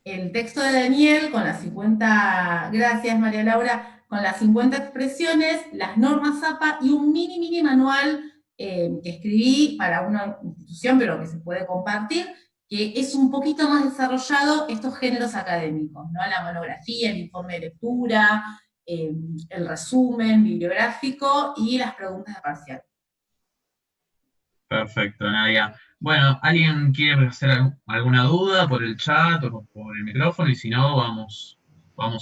S3: el texto de Daniel con las 50, gracias María Laura, con las 50 expresiones, las normas APA y un mini manual que escribí para una institución, pero que se puede compartir, que es un poquito más desarrollado estos géneros académicos, ¿no? La monografía, el informe de lectura, el resumen bibliográfico y las preguntas de parcial.
S1: Perfecto, Nadia. Bueno, ¿alguien quiere hacer alguna duda por el chat o por el micrófono? Y si no, vamos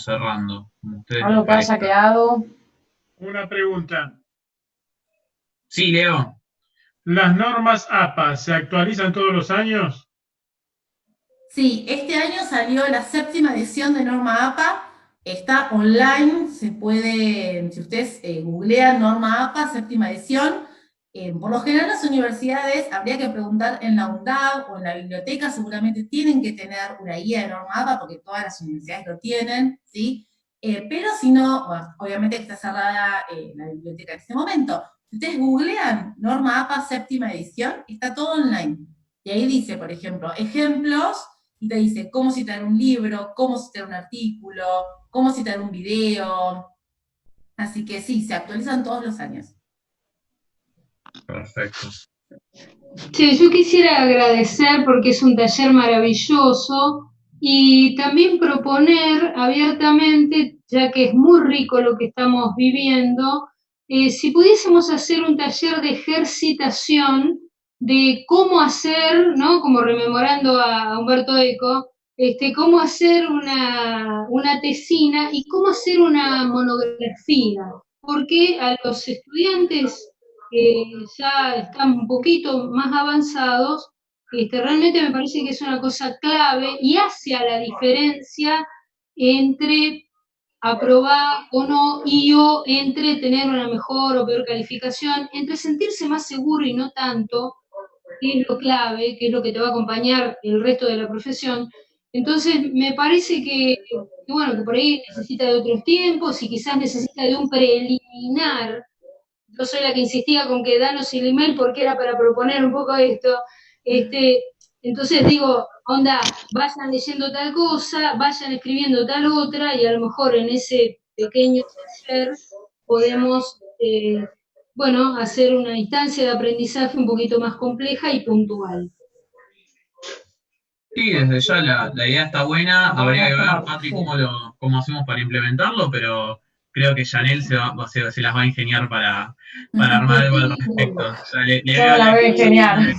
S1: cerrando, como ustedes les
S2: Algo que haya
S1: parezca.
S2: quedado.
S4: Una pregunta.
S1: Sí, Leo.
S4: ¿Las normas APA se actualizan todos los años?
S3: Sí, este año salió la 7ª edición de Norma APA, está online, se puede, si ustedes googlean Norma APA, 7ª edición, por lo general las universidades, habría que preguntar en la UNDAV o en la biblioteca, seguramente tienen que tener una guía de Norma APA, porque todas las universidades lo tienen, ¿sí? Pero si no, bueno, obviamente está cerrada la biblioteca en este momento. Si ustedes googlean Norma APA 7ª edición, está todo online. Y ahí dice, por ejemplo, ejemplos, y te dice cómo citar un libro, cómo citar un artículo, cómo citar un video. Así que sí, se actualizan todos los años.
S1: Perfecto.
S5: Sí, yo quisiera agradecer porque es un taller maravilloso y también proponer abiertamente, ya que es muy rico lo que estamos viviendo, si pudiésemos hacer un taller de ejercitación de cómo hacer, ¿no? Como rememorando a Humberto Eco, cómo hacer una tesina y cómo hacer una monografía, porque a los estudiantes que ya están un poquito más avanzados, realmente me parece que es una cosa clave y hace a la diferencia entre aprobar o no y o entre tener una mejor o peor calificación, entre sentirse más seguro y no tanto, que es lo clave, que es lo que te va a acompañar el resto de la profesión. Entonces, me parece bueno, que por ahí necesita de otros tiempos y quizás necesita de un preliminar. Yo soy la que insistía con que danos el email porque era para proponer un poco esto. Entonces digo, onda, vayan leyendo tal cosa, vayan escribiendo tal otra, y a lo mejor en ese pequeño taller podemos, bueno, hacer una instancia de aprendizaje un poquito más compleja y puntual.
S1: Sí, desde ya la idea está buena. Habría que ver, Patri,
S2: Sí.
S1: cómo hacemos para implementarlo, pero creo que Janel se las va a ingeniar para armar algo al respecto. O sea, le
S2: Yo
S1: veo
S2: la
S1: la
S2: veo genial.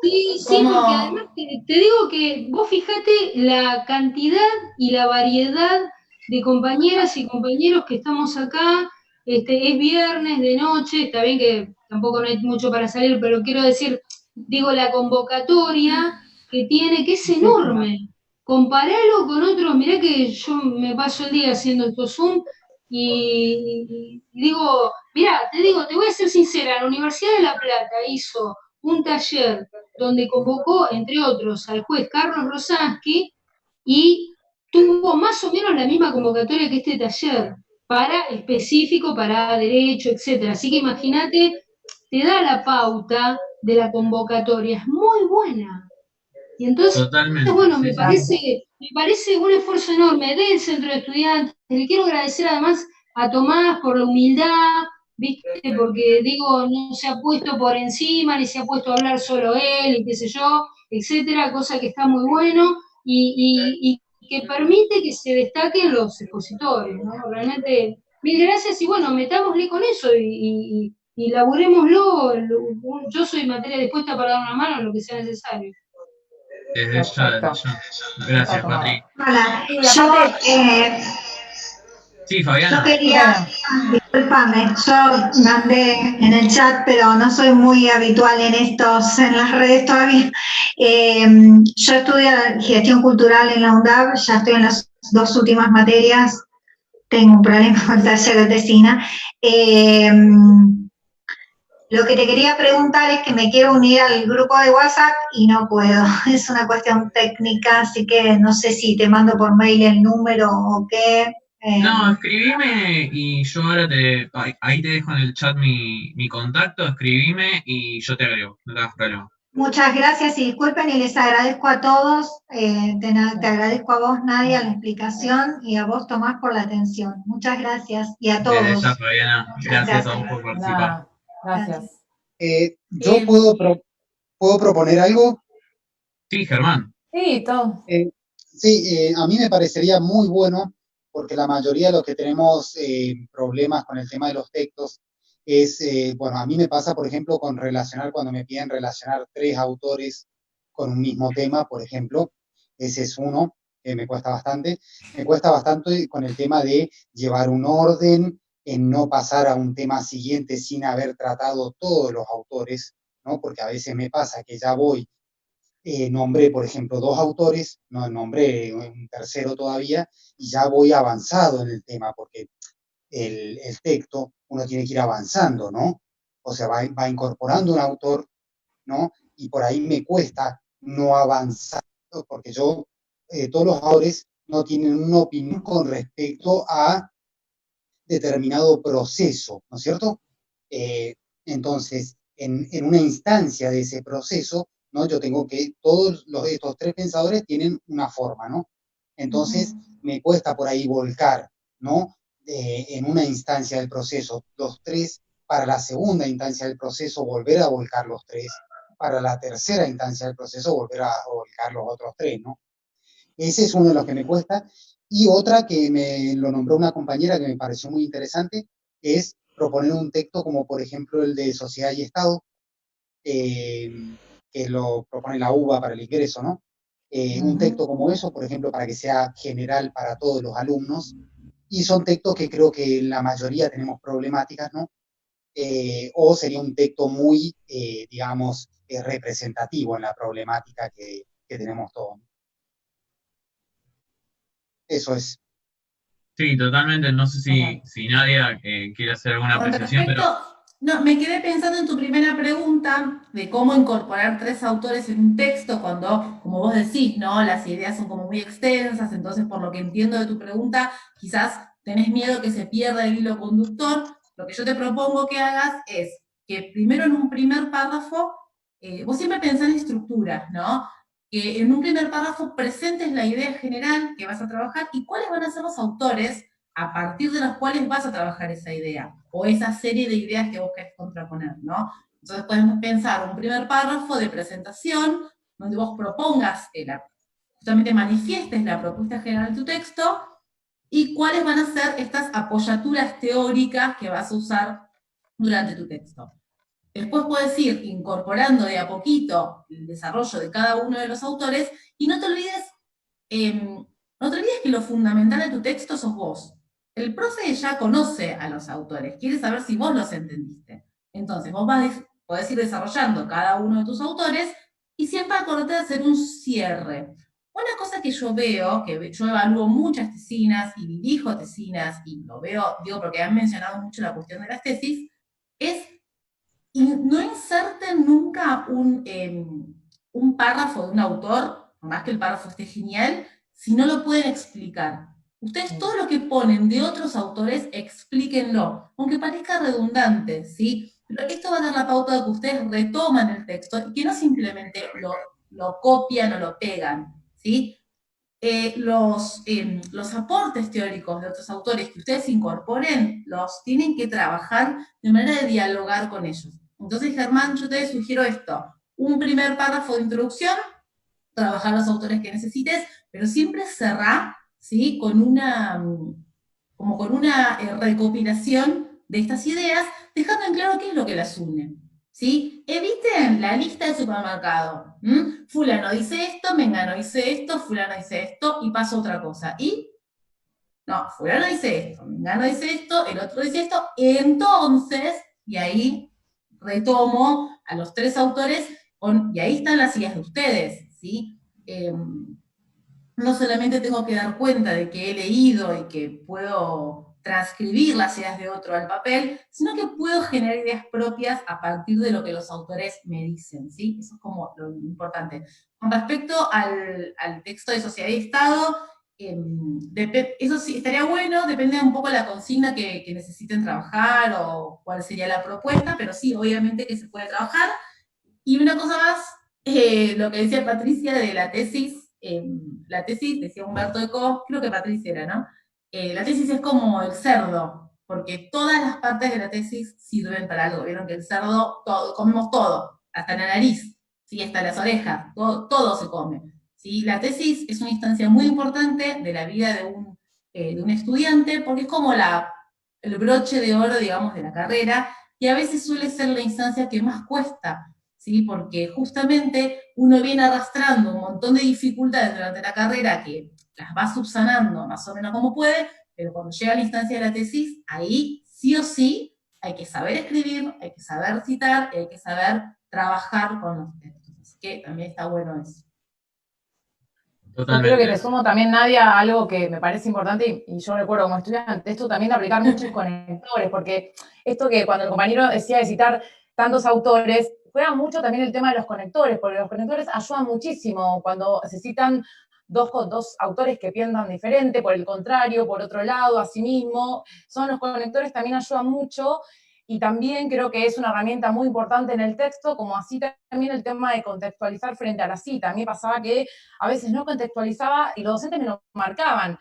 S5: Sí,
S3: Como-
S5: porque además te digo que vos fijate la cantidad y la variedad de compañeras y compañeros que estamos acá. Es viernes de noche, está bien que tampoco no hay mucho para salir, pero quiero decir, digo, la convocatoria que tiene, que es enorme. Comparalo con otros, mirá que yo me paso el día haciendo estos Zoom y digo, mirá, te voy a ser sincera, la Universidad de La Plata hizo un taller donde convocó, entre otros, al juez Carlos Rosansky y tuvo más o menos la misma convocatoria que este taller, específico para derecho, etcétera. Así que imagínate, te da la pauta de la convocatoria, es muy buena. Y entonces,
S1: Totalmente.
S5: bueno,
S1: Sí,
S5: me parece un esfuerzo enorme del centro de estudiantes. Le quiero agradecer además a Tomás por la humildad, ¿viste? Porque digo, no se ha puesto por encima, ni se ha puesto a hablar solo él, y qué sé yo, etcétera, cosa que está muy bueno y que permite que se destaquen los expositores, ¿no? Realmente, mil gracias y bueno, metámosle con eso y laburémoslo. Yo soy materia dispuesta para dar una mano en lo que sea necesario.
S1: desde ya. Gracias, Patri.
S6: Hola,
S2: Sí,
S6: yo,
S2: aparte-
S1: Sí,
S6: yo
S1: Fabiana.
S6: quería, discúlpame, yo mandé en el chat, pero no soy muy habitual en las redes todavía. Yo estudio gestión cultural en la UNDAV, ya estoy en las 2 últimas materias, tengo un problema con el taller de tesina. Lo que te quería preguntar es que me quiero unir al grupo de WhatsApp y no puedo. Es una cuestión técnica, así que no sé si te mando por mail el número o qué.
S1: No, escribime y yo ahora ahí te dejo en el chat mi contacto, escribime y yo te agrego, no te hagas problema.
S6: Muchas gracias y disculpen y les agradezco a todos. Te agradezco a vos, Nadia, la explicación y a vos, Tomás, por la atención. Muchas gracias y a
S1: Desde
S6: todos.
S1: ya, Fabiana, gracias a vos por participar.
S2: Nada, gracias.
S7: Yo puedo proponer algo.
S1: Sí, Germán.
S2: Sí, todo.
S7: Sí, a mí me parecería muy bueno, porque la mayoría de los que tenemos problemas con el tema de los textos es, bueno, a mí me pasa, por ejemplo, cuando me piden relacionar 3 autores con un mismo tema, por ejemplo, ese es uno que me cuesta bastante. Me cuesta bastante con el tema de llevar un orden en no pasar a un tema siguiente sin haber tratado todos los autores, ¿no? Porque a veces me pasa que ya voy, nombré, por ejemplo, 2 autores, no nombré un tercero todavía, y ya voy avanzado en el tema, porque el texto uno tiene que ir avanzando, ¿no? O sea, va incorporando un autor, ¿no? Y por ahí me cuesta no avanzar, porque todos los autores no tienen una opinión con respecto a determinado proceso, ¿no es cierto? Entonces, en una instancia de ese proceso, ¿no? Yo tengo que, estos 3 pensadores tienen una forma, ¿no? Entonces, me cuesta por ahí volcar, ¿no? En una instancia del proceso, los 3, para la segunda instancia del proceso, volver a volcar los 3, para la tercera instancia del proceso, volver a volcar los otros 3, ¿no? Ese es uno de los que me cuesta. Y otra que me lo nombró una compañera que me pareció muy interesante es proponer un texto como por ejemplo el de Sociedad y Estado, que lo propone la UBA para el ingreso, ¿no? Un texto como eso, por ejemplo, para que sea general para todos los alumnos. Y son textos que creo que la mayoría tenemos problemáticas, ¿no? O sería un texto muy, digamos, representativo en la problemática que tenemos todos. Eso es.
S1: Sí, totalmente. No sé si Nadia quiere hacer alguna
S3: Con
S1: apreciación,
S3: respecto,
S1: pero
S3: no, me quedé pensando en tu primera pregunta de cómo incorporar 3 autores en un texto cuando, como vos decís, ¿no? Las ideas son como muy extensas, entonces por lo que entiendo de tu pregunta, quizás tenés miedo que se pierda el hilo conductor. Lo que yo te propongo que hagas es que primero en un primer párrafo, vos siempre pensás en estructuras, ¿no? Que en un primer párrafo presentes la idea general que vas a trabajar y cuáles van a ser los autores a partir de los cuales vas a trabajar esa idea o esa serie de ideas que vos querés contraponer, ¿no? Entonces podemos pensar un primer párrafo de presentación donde vos propongas, justamente manifiestes la propuesta general de tu texto y cuáles van a ser estas apoyaturas teóricas que vas a usar durante tu texto. Después puedes ir incorporando de a poquito el desarrollo de cada uno de los autores y no te olvides que lo fundamental de tu texto sos vos. El profe ya conoce a los autores, quiere saber si vos los entendiste. Entonces, vos podés ir desarrollando cada uno de tus autores y siempre acordate de hacer un cierre. Una cosa que yo veo, que yo evalúo muchas tesinas y dirijo tesinas, y lo veo, digo porque han mencionado mucho la cuestión de las tesis, es no inserten nunca un párrafo de un autor, por más que el párrafo esté genial, si no lo pueden explicar. Ustedes todo lo que ponen de otros autores, explíquenlo, aunque parezca redundante, ¿sí? Pero esto va a dar la pauta de que ustedes retoman el texto y que no simplemente lo copian o lo pegan, ¿sí? Los aportes teóricos de otros autores que ustedes incorporen, los tienen que trabajar de manera de dialogar con ellos. Entonces, Germán, yo te sugiero esto, un primer párrafo de introducción, trabajar los autores que necesites, pero siempre cerrar, ¿sí? con una recopilación de estas ideas, dejando en claro qué es lo que las une. ¿Sí? Eviten la lista de supermercado. Fulano dice esto, Mengano dice esto, Fulano dice esto, y pasa otra cosa. Y, no, Fulano dice esto, Mengano dice esto, el otro dice esto, entonces, y ahí retomo a los 3 autores, y ahí están las ideas de ustedes, ¿sí? No solamente tengo que dar cuenta de que he leído y que puedo transcribir las ideas de otro al papel, sino que puedo generar ideas propias a partir de lo que los autores me dicen, ¿sí? Eso es como lo importante. Con respecto al texto de Sociedad y Estado, eso sí, estaría bueno, depende un poco de la consigna que necesiten trabajar o cuál sería la propuesta, pero sí, obviamente que se puede trabajar. Y una cosa más, lo que decía Patricia de la tesis, decía Humberto Eco, creo que Patricia era, ¿no? La tesis es como el cerdo, porque todas las partes de la tesis sirven para algo. Vieron que el cerdo, comemos todo, hasta la nariz, ¿sí? Hasta las orejas, todo se come. ¿Sí? La tesis es una instancia muy importante de la vida de un estudiante, porque es como el broche de oro, digamos, de la carrera, y a veces suele ser la instancia que más cuesta, ¿sí? Porque justamente uno viene arrastrando un montón de dificultades durante la carrera que las va subsanando más o menos como puede, pero cuando llega a la instancia de la tesis, ahí sí o sí hay que saber escribir, hay que saber citar, y hay que saber trabajar con los textos. Así que también está bueno eso.
S2: Yo creo que te
S1: Totalmente.
S2: sumo también, Nadia, algo que me parece importante, y yo recuerdo como estudiante, esto también de aplicar muchos conectores, porque esto que cuando el compañero decía de citar tantos autores, juega mucho también el tema de los conectores, porque los conectores ayudan muchísimo cuando se citan dos autores que piensan diferente, por el contrario, por otro lado, a sí mismo, son los conectores también ayudan mucho, y también creo que es una herramienta muy importante en el texto, como así también el tema de contextualizar frente a la cita. A mí me pasaba que a veces no contextualizaba y los docentes me lo marcaban.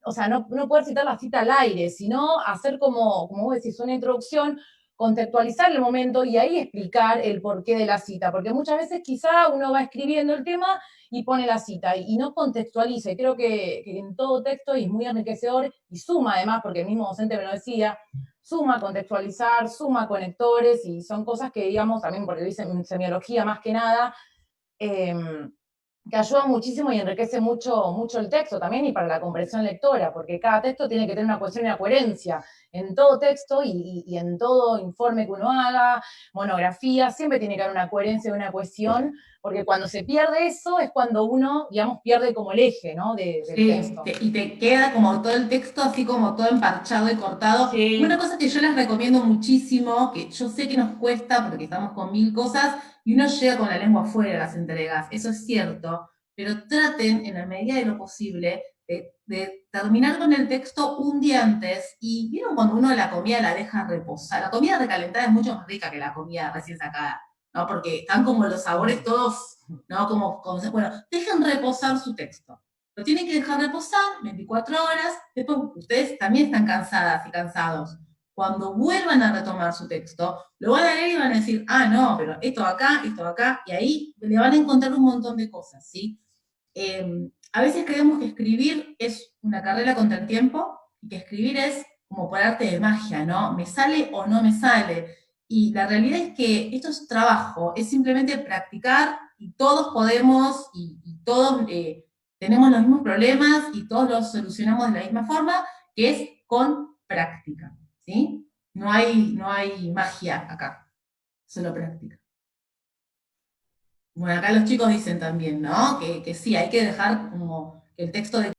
S2: O sea, no poder citar la cita al aire, sino hacer como vos decís, una introducción, contextualizar el momento y ahí explicar el porqué de la cita, porque muchas veces quizá uno va escribiendo el tema y pone la cita y no contextualiza, y creo que en todo texto es muy enriquecedor y suma además, porque el mismo docente me lo decía, suma contextualizar, suma conectores, y son cosas que, digamos, también porque dicen en semiología más que nada, eh, que ayuda muchísimo y enriquece mucho el texto también y para la comprensión lectora, porque cada texto tiene que tener una cuestión y una coherencia en todo texto y en todo informe que uno haga, monografía, siempre tiene que haber una coherencia y una cohesión, porque cuando se pierde eso es cuando uno, digamos, pierde como el eje, ¿no? del
S3: Sí,
S2: texto.
S3: y te queda como todo el texto así como todo emparchado y cortado.
S2: Sí.
S3: Una cosa que yo les recomiendo muchísimo, que yo sé que nos cuesta porque estamos con mil cosas y uno llega con la lengua afuera a las entregas, eso es cierto, pero traten en la medida de lo posible de terminar con el texto un día antes. Y vieron cuando uno la comida la deja reposar, la comida recalentada es mucho más rica que la comida recién sacada, ¿no? Porque están como los sabores todos, ¿no? Bueno, dejen reposar su texto. Lo tienen que dejar reposar 24 horas, después ustedes también están cansadas y cansados. Cuando vuelvan a retomar su texto, lo van a leer y van a decir, ah, no, pero esto va acá, y ahí le van a encontrar un montón de cosas, ¿sí? A veces creemos que escribir es una carrera contra el tiempo, y que escribir es como por arte de magia, ¿no? ¿Me sale o no me sale? Y la realidad es que esto es trabajo, es simplemente practicar, y todos podemos, y todos tenemos los mismos problemas y todos los solucionamos de la misma forma, que es con práctica, ¿sí? No hay magia acá, solo práctica. Bueno, acá los chicos dicen también, ¿no? Que sí, hay que dejar como que el texto de